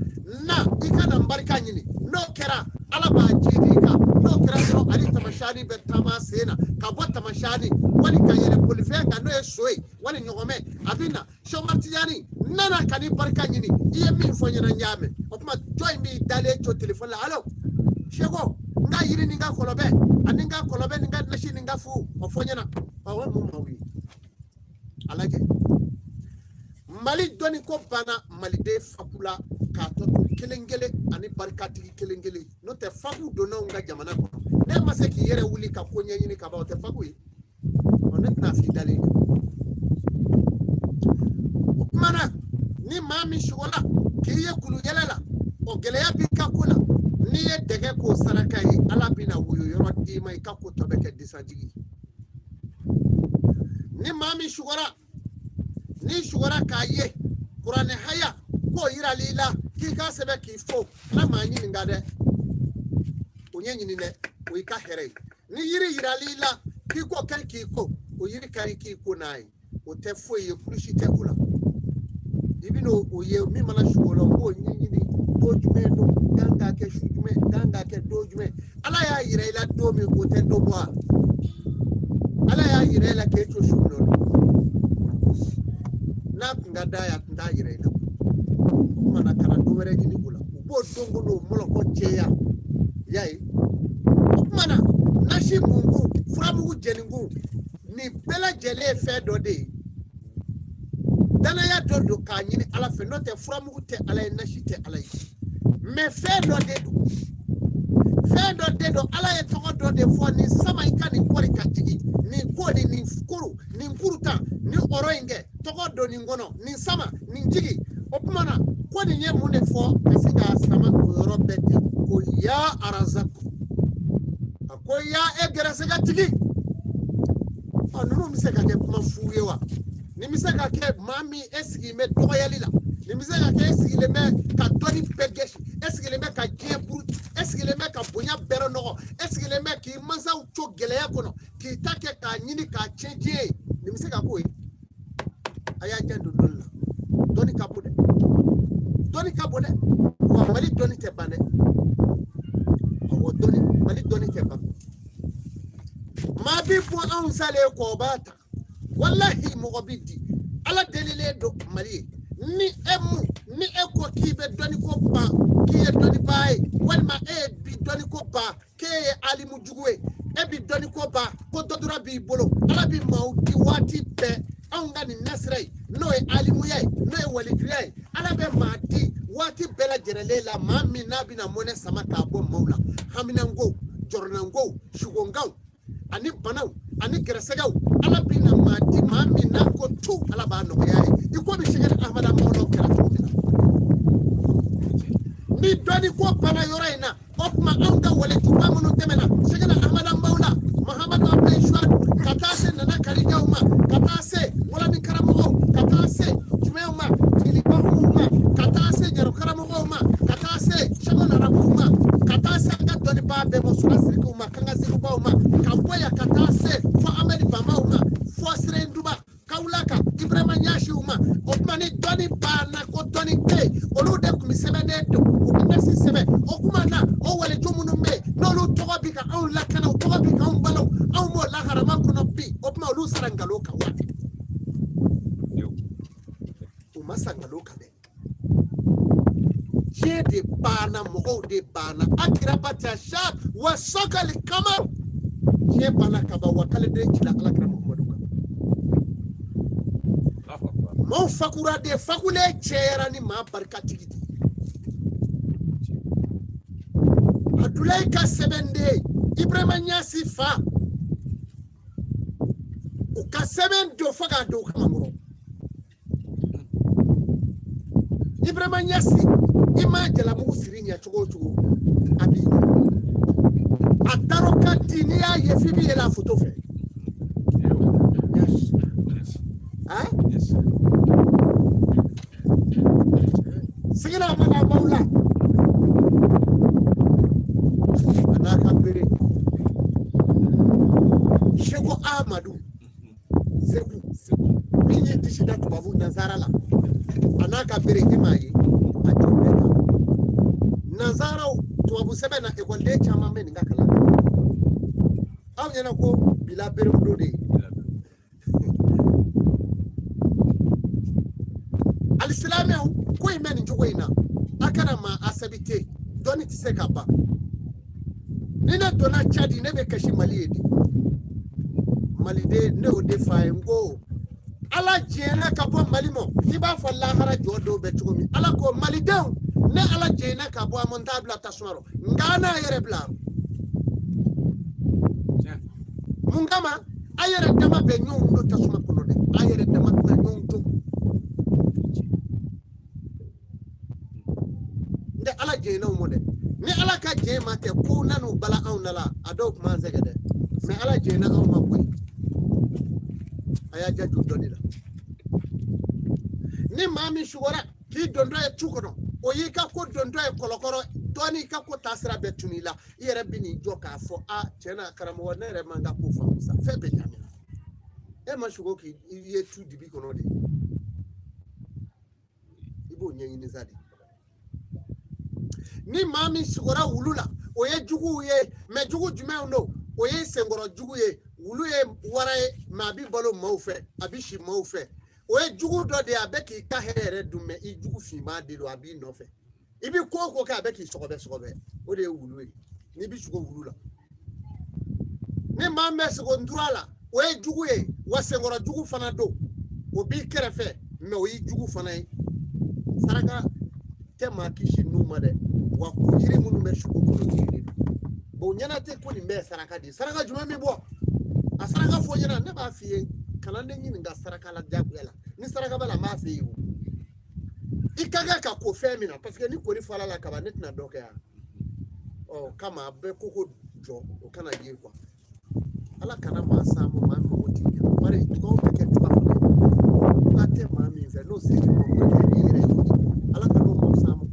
Na ikana barka nyini no kera ala ba jidika no kera no ali tamashani be tamasena ka bo tamashani wali ka yere polifenga no esoi wali nyogome abina shomartiyani nana kani barka nyini iye mi fonyana nyame opuma joy mi dale to telephone la alo shego nga yiri ninga kolobe aninga kolobe ninga nashi ninga fu ofonyana awo mu mawi alaje Mali doni ko bana Mali de fakula ka to kelengele ani barkati kelengele no te faku dono nga jamana ko ne maseki yere wuli ka ko nyini ka ba te faku yi onet na fi dale mana ni mami shola ki ye kulu yelela o geleya bi ka kula ni ye dege ko saraka yi ala bina wuyo yoro di mai ka ko to be ke disajigi ni mami shola ni shugara ka ye Qur'an haya ko yira lila ki ka sebe ki fo la manyi ngade onyenyi ni ne o ika here ni yira lila ki ko kan ki ko o yiri kan ki ko nai o te fo ye kurushi te kula ibino o ye mi mala shugolo ko nyenyi ni dojume do ganga ke shujume ganga ke dojume ala ya yira ila do mi ko te do bo ala ya yira ila ke to shugulo na ngada ya nda yire na mana kana domere gini bula ubo dongo no molo ko cheya yai mana nashi mungu furamugu jeningu ni bela jele fe do de dana ya do ka nyini ala fe no te furamugu te ala nashi te ala me fe do do ala ya to do de fo ni sama ikani kori katigi ni kodi ni fukuru ni nkuruta ni oroinge togo do ni ngono ni sama ni njigi opumana kodi nye mune fo asiga sama oro bete ko ya arazaku ko ya egrasega tigi anunu miseka ke mafuye wa ni miseka ke mami esigi me doyalila ni miseka ke esigi le me ka doni pegeshi esigi le me ka jebru esigi le me ka bonya bero no esigi le me ki manza ucho geleya kono ki take ka nyini ka chenje ni miseka ko aya jando dolla doni kabode wa mali doni te bane o doni mali doni te ba ma bi po an sale ko bata wallahi mo biddi ala delile do mali ni emu ni eko kibe doni ko ba kiye doni bae wal ma e bi doni ko ba ke ali mujugwe e bi doni ko ba ko dodura bi bolo ala bi mawdi wati be anga ni nasrai no e alimu yai no e walidri yai ala be mati wati bela bina mone sama ka bo maula haminango jornango shugongaw ani banaw ani gresagaw ala bina mati mamina ko tu ala ba no yaay iko bi shigere ahmada mawlo kala to ni doni ko bana yoraina ofma anga wala tuba munu temena shigere ahmada mawla muhammad abdul shwad katase nana karijawma katase wala ni karamo katase jumewma ilibahuma katase jaro karamo katase shamana rabuma katase ga doni ba be mo sulasirikuma kanga zirubawma kampoya katase fo amedi bamauma fo srenduba kaulaka ibrahima nyashi uma okmani doni ba na ko doni ke olude kumisebene do okunasi sebe okumana o wale jomunu me nolu togo bika on lakana togo bika on balo on mo la harama kono bi okma olu sarangalo ka wa uma sangalo ka be de bana mogo de bana akrabata shab wa sakal kamar je bana kaba wa kale de kila alakra muhammadu mo fakura de fakule chera ni ma barka tigiti adulai ka sebende ibrahima nyasi fa o ka sebendo faga do kamangoro ibrahima nyasi ima jala mugu sirinya chogo abi ataroka dinia yefibi la photo fe yes yes sigina mana maula anaka bere shego amadu zeku minyi dishida tubabu nazara la anaka bere imayi Nazara tuwabu sebe na ekwalde chama meni ngakala au nyana ko bila bere udode alislami ko imeni njogo ina akana ma asabite doni tiseka ba nina dona chadi nebe kashi maliedi malide ne ode faengo ala jena kabo malimo iba falla hara jodo betugomi ala ko malidon ne ala jena kabo amontabla tasmaro ngana yere bla mungama ayere dama be nyundo tasuma kono de ayere dama be nyundo nde ala jena mo de ni ala ka jema te ko nanu bala awnala ado kuma zegede me ala jena aw makoy aya jaju donila ni mami shugora ki dondo e tukono o yika ko dondo e kolokoro doni ka ko tasra betunila yere bini joka fo a chena karamo wonere manga ko fa sa febe nyamina e ma shugo ki ye tu dibi kono de ibo nyenyi ni zadi ni mami shugora wulula o ye jugu ye me jugu jume no o ye sengoro jugu ye wulu ye waraye ma bi balo mawfe abishi mawfe o ye jugu do de abeki ka here dume I jugu fi ma de do abi no fe ibi ko ka abeki sogobe o de wulu ye ni bi sugo wulu la ni ma mes go ndurala o ye jugu ye wasengoro jugu fana do o bi kerefe me o yi jugu fana saraka tema kishi numa de wa ko yiri munu me sugo ko yiri bo nyana te ko ni me saraka di saraka juma mi bo asaraka fo nyana ne ba fiye kalande nyini nga saraka la jabela ni saraka bala ma fiye ikaga ka ko femina parce que ni ko ni fala la kaba net na doke ya o kama be koko jo o kana yi kwa ala kana ma samu ma mo ti mari ko ke tuba ko ate ma mi ve no se ko ko ni ala kana mo samu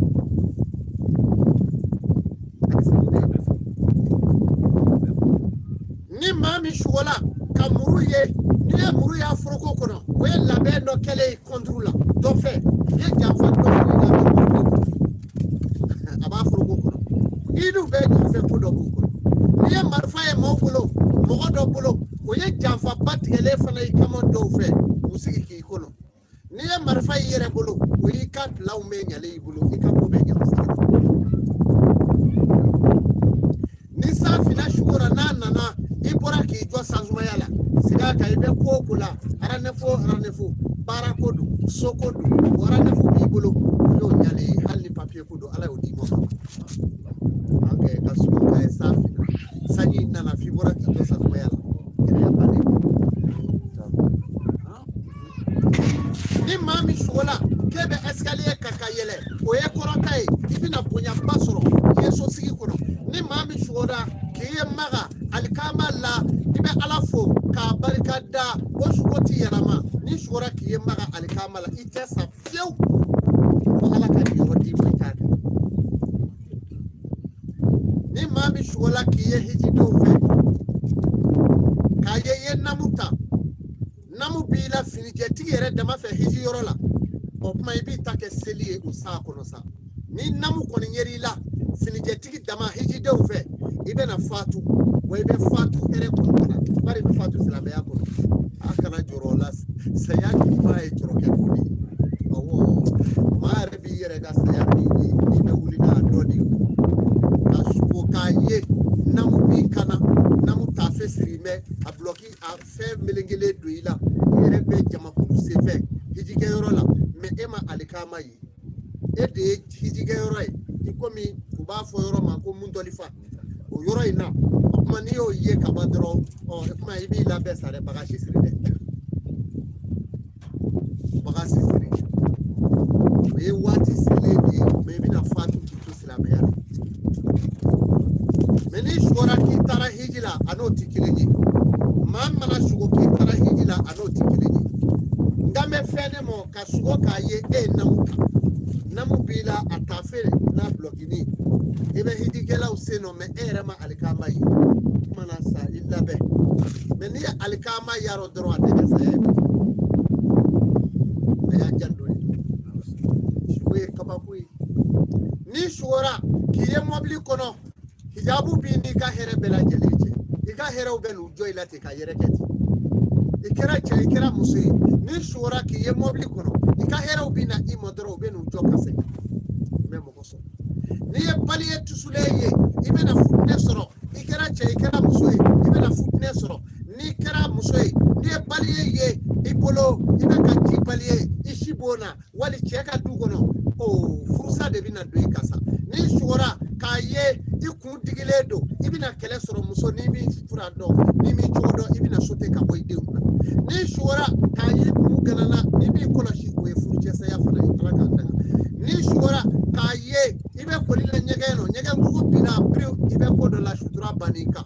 ni mami shugola kamuru ye ni ye muru ya froko kono we labe no kele kondrula do fe ye jamfa do aba froko kono idu be ni fe ko do kono ni ye marfa ye mo do bulo o ye jamfa batele fana I kamo do fe usigi ki kono ni ye marfa yere bulo o yi ka law me nyale bulo I ka ko be jamfa ni sa fina shugora na ibora ki jo sanzumayala siga ka ibe kokula aranefo barakodu sokodu waranefo bibulu yo nyale hali papier kodo ala odi mo nana fibora kito sa koyala kire bani ni mami shola kebe escalier kakayele oye korokai ibina bonya basoro yeso sigi kono ni mami shoda kiye maga alikama la ibe alafo ka barikada o shukoti yarama ni shura kiye maga alikama la ite sa fiu ko ala ka di wodi bitaka ni mami shola kiye hiji do fe kaye ye namuta namu bila finike tigere dama fe hiji yorola o kuma ibi take seliye usa kono sa ni namu koni yeri la finike tigi dama hiji do fe ibe na fatu wa ibe fatu ere kono bari be fatu silame yako akana jorola sayaki mai joroke kuni owo mare bi yere ga sayaki ni be wulina dodi asuko kaye namu bi kana namu tafe sirime a bloki a fe melengele doila ere be jama ku seve hijige yorola me ema alikama yi ede hijige yoroi ikomi kuba fo yoro ma ko mundolifa o yoro ina kuma ni o ye kabadro o kuma ibi la besare bagashi siride bagashi siride we wati siledi me bi na fatu kitu silame ya meni shora ki tara hijila anoti kilenyi mamma na shugo ki tara hijila anoti kilenyi ngame fene mo ka shugo ka ye namu bila atafe na blokini ibe hijigela useno me erema alikama yi mana sa illa be meni alikama yaro droit de sa ya jandori shuwe kabakui ni shora ki ye mobli kono hijabu bi ni ka here bela jeleche ika here o belu joylati ka yereketi ikira che ikira musi ni shura ki ye mobli kono ika here o bina imodro benu jokase memo koso ni ye paliye tusuleye ibena futne soro ikira che ikira musi ibena futne soro ni kira musi ni ye paliye ye ibolo ibeka ki paliye ishibona wali cheka dugono o furusa de bina do ikasa ni shura ka ye ikun digiledo ibina kele soro muso ni mi furado ni mi chodo ibina sote ka boy deuna ni shura ka ye ku ganana ni mi kola shi ko e furje sa ya fana ala ka daga ni shura ka ye ibe ko lile nyegeno nyegen bugu bina priu ibe ko do la shutura banika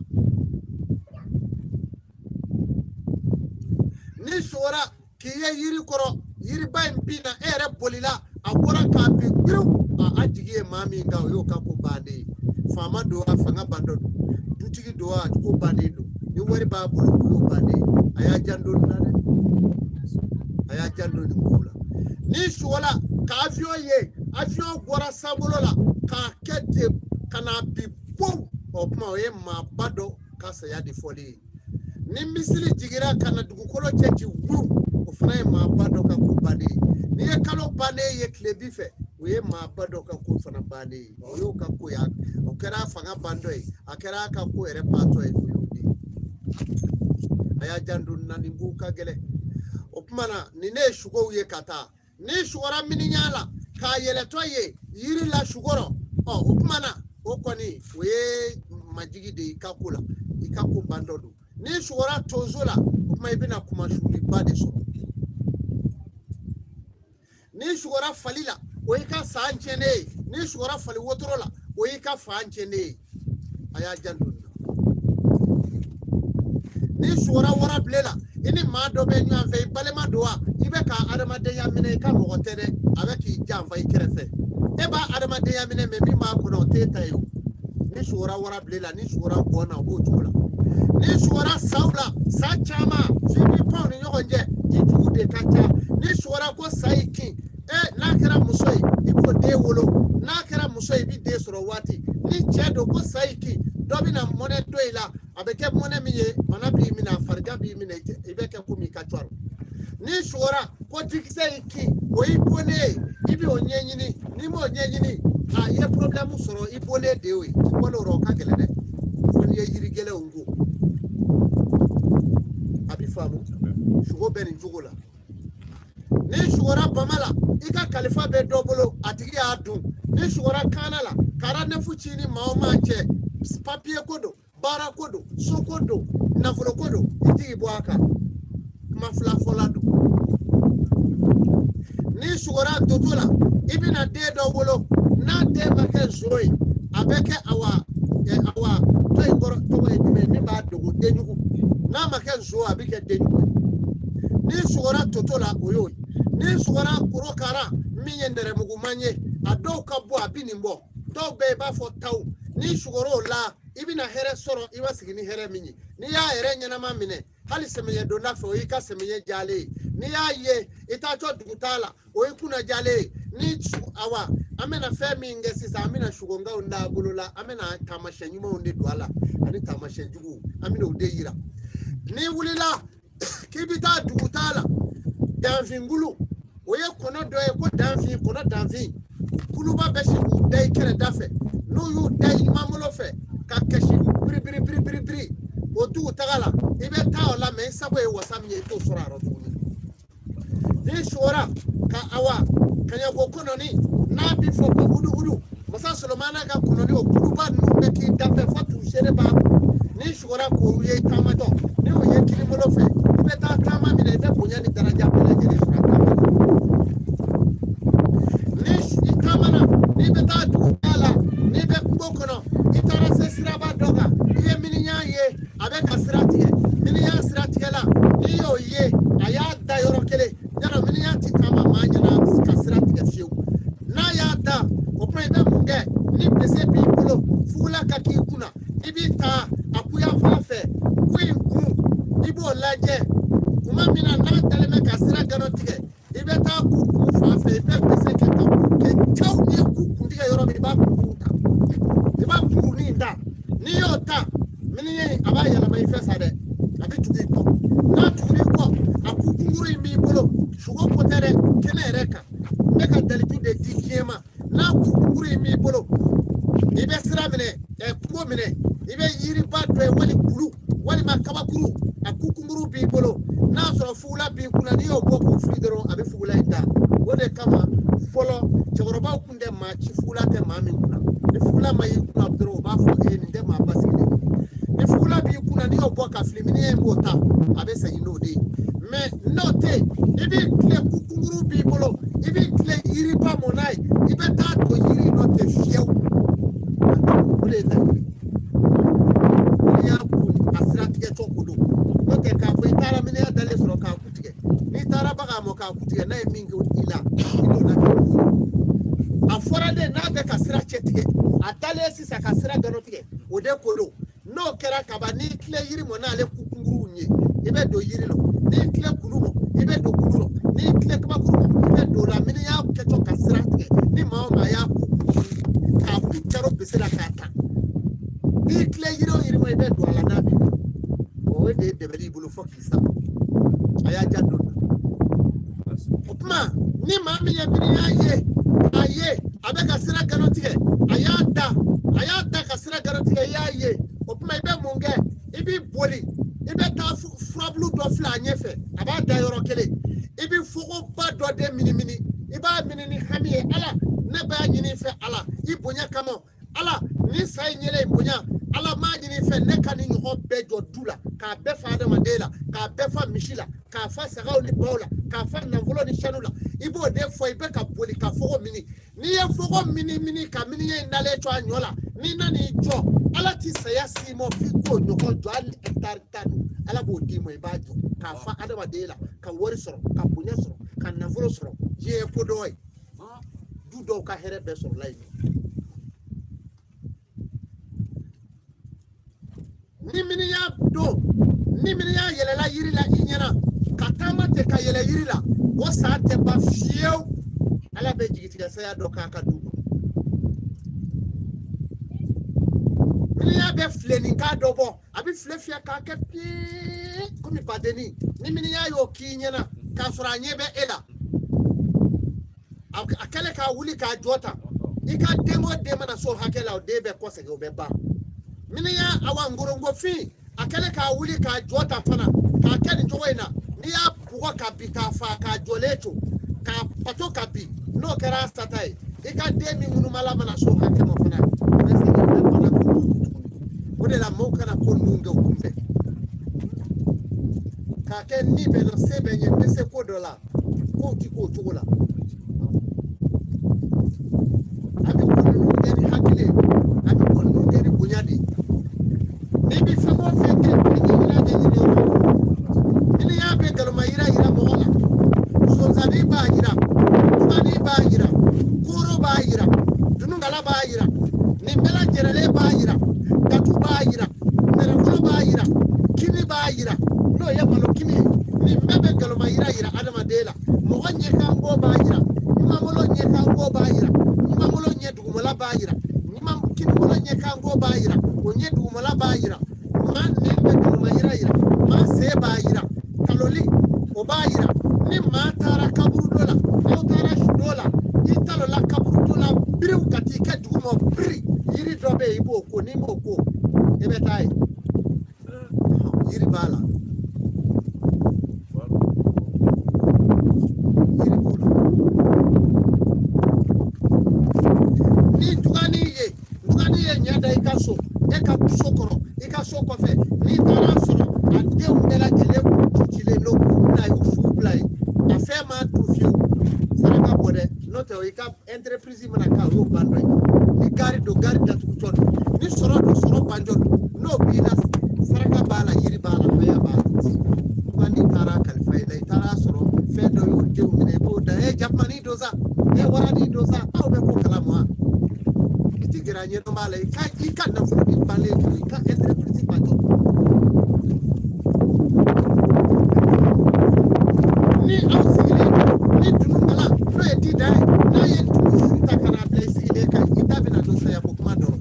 ni shura ki ye yiri koro yiri bay bina ere bolila akora ka bi priu a ajige mami nga yo ka ko bande fama do afanga bando dutigi do a ko bande do ni wari ba bulu ko bande aya jando nane aya jando ni kula ni shola ka afio gora sabolola ka kete kana bi bo o kuma ye ma bado ka sa ya di foli ni misili jigira kana dugukolo chechi wu o fana ma bado ka ko bande ni e kalo bande ye klebi fe we ma bado ka ko fana bande o yo ka ko ya o kera fanga bando e akera ka ko ere pato e yudi aya jandu nani buka gele o kumana ni ne shugo ye kata ni shugora mininyala ka yele toye yiri la shugoro o kumana o koni we majigi de ikakula ikaku bando do ni shugora tozola o kuma ibina kuma shuli bade so ni shugora falila o ika sanchene ni shugora fali wotorola o ika fanchene aya jandu ni shugora wara blela ini ma do be nyanfe balema doa ibe ka adamade ya mine ka mogotere avec janfa ikrefe e ba adamade ya mine me mi ma kono teta yo ni shugora wara blela ni shugora bona o jola ni shugora saula sa chama fibi pon yogonje itude kacha ni shugora ko saiki na kera musoi ibo de wolo na kera musoi bi de soro wati ni chedo ko saiki dobina mone doila abeke mone miye manabi mina farga bi mina ibeke ko mi katwaro ni shora ko dikse iki o ibone ibi onyenyini ni mo onyenyini a ye problem soro ibone dewe wolo ro ka gelede fon ye yiri gele ungo abi famu shugo beni jugola ni shugora bamala ika kalifa be dobolo atigi adu ni shugora kanala kara nefu chini maoma che papier kodo bara kodo sokodo nafolo kodo iti boaka mafla folado ni sugora totola ibina de do wolo na de make zoe abeke awa to ingoro to e dime ni ba dogo denyugo na make zo abike denyugo ni sugora totola oyo ni sugora kurokara minyendere mugumanye ado ka bo abini mbo do be ba fo taw ni sugoro la ibina here soro iwa sigini here minyi ni ya ere nyana mamine hali semenye dona fe oyika semenye jale ni ya ye itacho dugutala oyikuna jale ni awa amena femi ngesi sa amena shugonga onda golola amena tamashe nyuma onde dwala ani tamashe jugu amena ode yira ni wulila kibita dugutala danvingulu oye kono do e ko danvi kono danvi kuluba beshi ku dai kere dafe no yu dai mamulo fe ka keshi bri o tu tagala ibe ta ola me sabo e wasam ye to sura ro tu ni shora ka awa kanya go kono ni na bi fo ko gudu masa solomana ga kono ni o kuluba nu be ki dafe fo tu shere ba ni shora ko ye tamato ni o ye kiri molo fe ibe ta tama mi ne be punya ni daraja pele jere shora ni tamana ni be ta du ala ni be kono itara se siraba doga ye mininya ye abe kasirati ye mininya sirati la ni yo ye aya da yoro kele yaro mininya ti kama manya na kasirati ye fiu na ya da o prebe munge ni pese bi kulo fula kaki kuna ibita akuya fafe kuin ku ibo laje kuma mina na daleme kasira garanti ye ibeta ku fafe ibe pese kata ke taw ni ku ndiga yoro mi ba ku ta iba ku ni nda ni yo ta mini aba yala mai fesa de abi tugi ko na tugi ko akukunguru mi bolo shugo potere kene reka meka dalitu de tikiema na akukunguru mi bolo ibe sira mine ko mine ibe yiri ba do wali kulu wali makaba kuru akukunguru bi bolo na so fula bi kuna ni yo boko fridero abi fula ida wode kama folo chogoroba kunde ma chi fula te mami kuna ni fula mai kuna dro ba fo e nde ma basile ni fula bi kuna ni obo ka flimini e mota abe se ino de me note ibi kle kukunguru bi bolo ibi kle yiri ba monai ibe ta to yiri note fiew ole da ya ku asira tige to kudo note ka fo itara mini adale soro ka kutige ni tara baga mo ka kutige na mingi ila ino na afora de na be kasira chetige atale si sakasira ganotige ode kodo no kera kaba ni kle yiri mo na le kukunguru nye ibe do yiri lo ni kle kulumo ibe do kululo ni kle kaba kulumo ibe do la mini ya keto kasira tige ni ma ya ka kutero besela kata ni kle yiri mo ibe do ala nabi o we de beli bulu fokisa aya jado opma ni ma mi ya mini ya ye aye abe kasira ganotige ayada kasira ganotige ya ye opma ibe munge ibi boli ibe ta frablu do fla nyefe aba da yoro kele ibi fugo ba do de mini iba mini hamiye ala ne ba nyini fe ala ibonya kamo ala ni sai nyele ibonya ala ma nyini fe ne kan ni ho be do dula ka be fa da mandela ka be fa mishila ka fa sagaw ni bola ka fa na volo ni shanula ibo de fo ibe ka boli ka fugo mini ni ye fugo mini ka mini ye ndale to anyola ni nani jo ala ti saya simo fi ko nyoko jo al hectare tanu ala bo di mo ibajo ka fa adama dela ka wori soro ka punya soro ka navolo soro je ko doy du do ka here be soro lay ni mini ya yelela yiri la inyana katama te ka yele yiri la o sa te ba fiew ala be jigiti saya do ka du ya be fleni ka dobo abi flefia ka ke pi komi padeni ni mini ya yo kinyana ka sura nyebe ela akele ka wuli ka jota ika demo na so hakela o debe ko se go be ba mini ya awa ngorongo fi akele ka wuli ka jota fana ka keni toina ni ya puwa ka bi ka fa ka jolecho ka pato ka bi no kera statai ika demi munu mala mana so hakemo fana de la mo kana ko nunga kumbe ka ke ni be no se be nye se ko dola ko ki ko chola abi ko nunga ni hakile abi ko nunga ni bunyadi ni bi fa mo fe ke ni ina de ni ya be galo mayira ira mo la so zani ba ira tani ba ira kuro ba ira dunungala ba ira ni bela jerele ba ira datu ba ira nere ko ba ira kini ba ira no ya malo kini ni bebe galo mayira ira adama dela mo ganye kan go ba ira mamolo nye kan go ba ira mamolo nye dugumala ba ira mam kini mo nye kan go ba ira o nye dugumala ba ira man ne be galo mayira ira ma se ba ira kaloli o ba ira ni ma tara kaburu dola o tara dola italo la kaburu dola biriw katika dugumo biri yiri dobe ibo ko ni mo ko ebe tay yiri bala yiri bula ni tugani ye nyada ikaso eka busokoro ikaso ko fe ni tara soro ade undela gele chile no na yufu blai afema tufio saraka bode note o ika entreprise mana ka ro bandai ni gari da tuton ni soro banjo no bila saraka bala yiri bala faya ba wani tara kalfai dai tara soro fe do yo de umine bo da e japani doza e warani doza aw be ko kala mo iti granye no bala ika na fu di bale ika entreprise banjo ni ausile ni dunungala no e di dai na ye tu ta kana place ile ka itabe na dosa ya ko kuma doro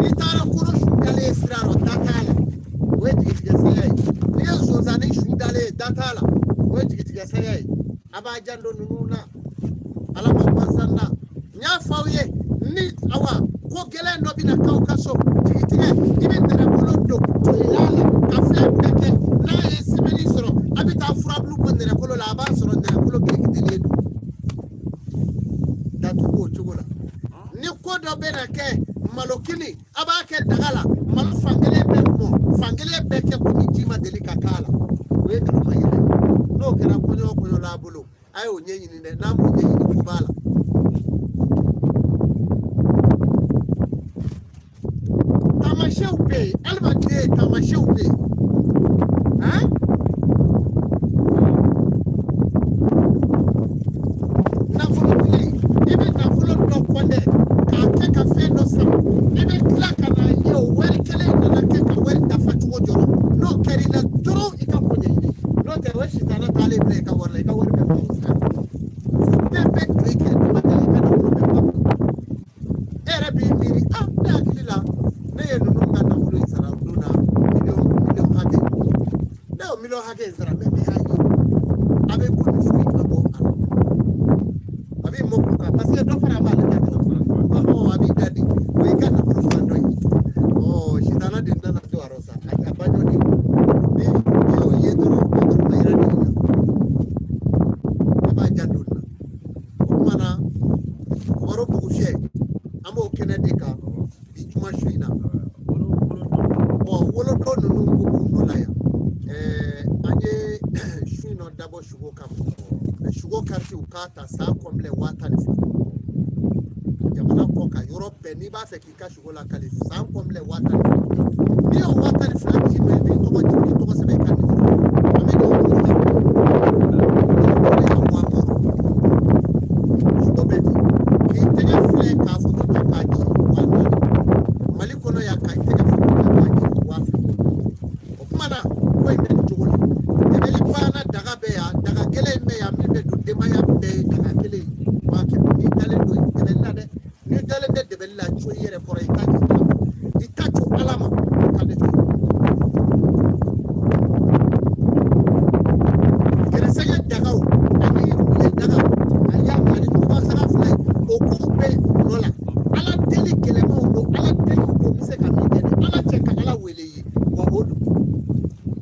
ni tara kuro shugale siraro datala weji itigasayai ni zo zane shugale datala weji itigasayai abajando nununa alama bazanda nya fawye ni awa ko gele no bina kaukaso tigitige ibe tere kolo do to ilala kafe peke na esimeni soro abita furablu ko tere kolo la ba soro tere kolo kigidele do datu ko chogola ni ko do bena ke malokini abake dagala mal fangele beke ko ni jima delika kala we do mayire no kera ko la bulu ayo nyenyi ni na mo nyenyi ni kubala tamasheupe albate tamasheupe hein na fulutli ibe na fulut do konde ka fe no sa ibe klaka na yo wer kele na ka wer da fatu joro no keri na joro ikapo nyenyi no te weshi tana tale bre ka wer be ko sa be trike ma ka na ko be pa era bi miri da kilila ne ye nunu nga na fulu isara duna million hage isara me hayi abe ko ni fu ina bo ala abi mo ko ka parce que do fara ba le ka ko abi dadi o ika na fulu ando o shitana din na to arosa abajo ni yo ye doro ko mayra ni aba jaduna mana waro bu she amo kenede ka ijuma shina wolo to nunu ko la ya anye shino dabo shugo karti ukata sa komble wata ni jamana ko ka Europe ni ba fe kika shugo la kali sa komble wata ni o wata ni flati me bi to ko se be kan ame do ko shugo be ki tege fle ka fu to ka ji wata mali kono ya ka tege fu to ka ji wafi o kuma na ko ime to ele pana daga be ya daga gele me ya mi be du de ma ya be daga gele wa ke ni dale do gele na de ni dale de bella cho yere ko re ka ji ta cho alama ka de kere se ya daga o ani ye daga aya ma ni ko sa fly o ko be nola ala deli gele mo do ala deli do mi se ka mi de ala che ka ala wele yi wa odu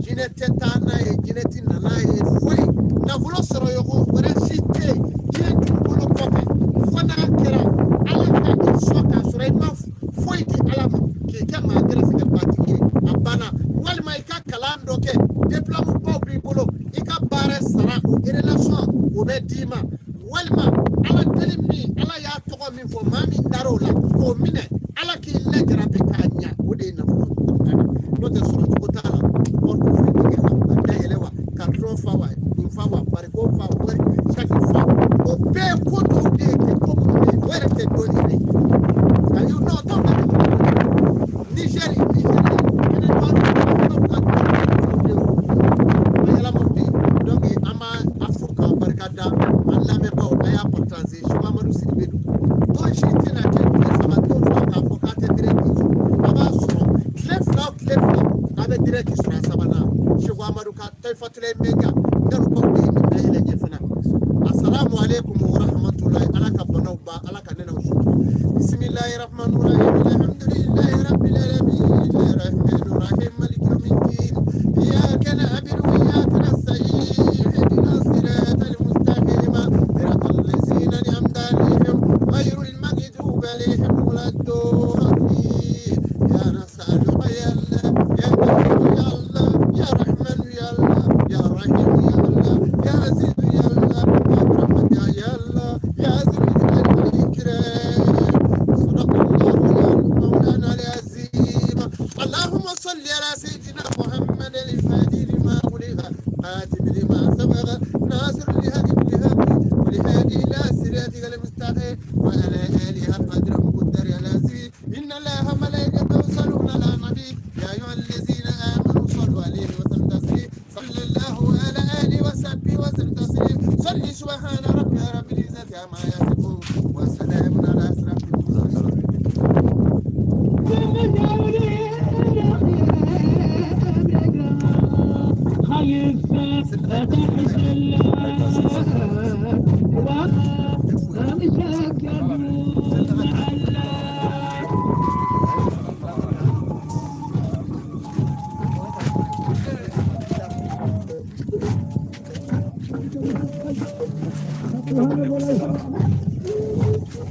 jinete tana e jineti nana e foi na vulo soro yo ko wera shite je kulo koka fona walma ala telimi ala ya togo min fo mami darola o mine ala ki lejra be kanya o de na fo no te sura ko tala o ko fi ke da elewa karro fawa in fawa bare ko fa wari shaki fa o be ko do de ke ko de were te do ni ayu no to Nigeria ene ko donc ama Afrika barkada Allah me ba o ya partager shi Mamadou Sidibé to shi tina te sama to fa avocat direct aba so lefla abe direct sur sabana shi Mamadou ka tay fatle mega dar ko de ni hele jefna assalamu alaikum wa rahmatullahi alaka banaw ba alaka nena usu bismillahir rahmanir rahim alhamdulillahi rabbil alamin arrahmanir rahim malik yawmiddin iyyaka na'budu wa iyyaka nasta'in ihdina siratal mustaqim siratal ladzina an'amta alaihim ghayril maghdubi alaihim waladdallin ya nas'aluka ya Allah ya karim ya Allah ya rahman ya Allah ya rahim ya Allah ya aziz ya Allah ya rahman ya Allah ya aziz ya ikram صدق الله مولانا العظيم اللهم صل على سيدنا محمد الفاتح لما أغلق خاتم لما سبق ناصر لهدي ولهادي إلى صراطك المستقيم وعلى آله قدر مقدر العظيم إن الله ملائكته يصلون على النبي يا أيها الذين آمنوا صلوا عليه وسلموا تسليما صلى الله على آله وصحبه وسلم تسليما صل سبحان ربك رب العزة عما يصفون وسلام على أشرف المرسلين Subhanallah.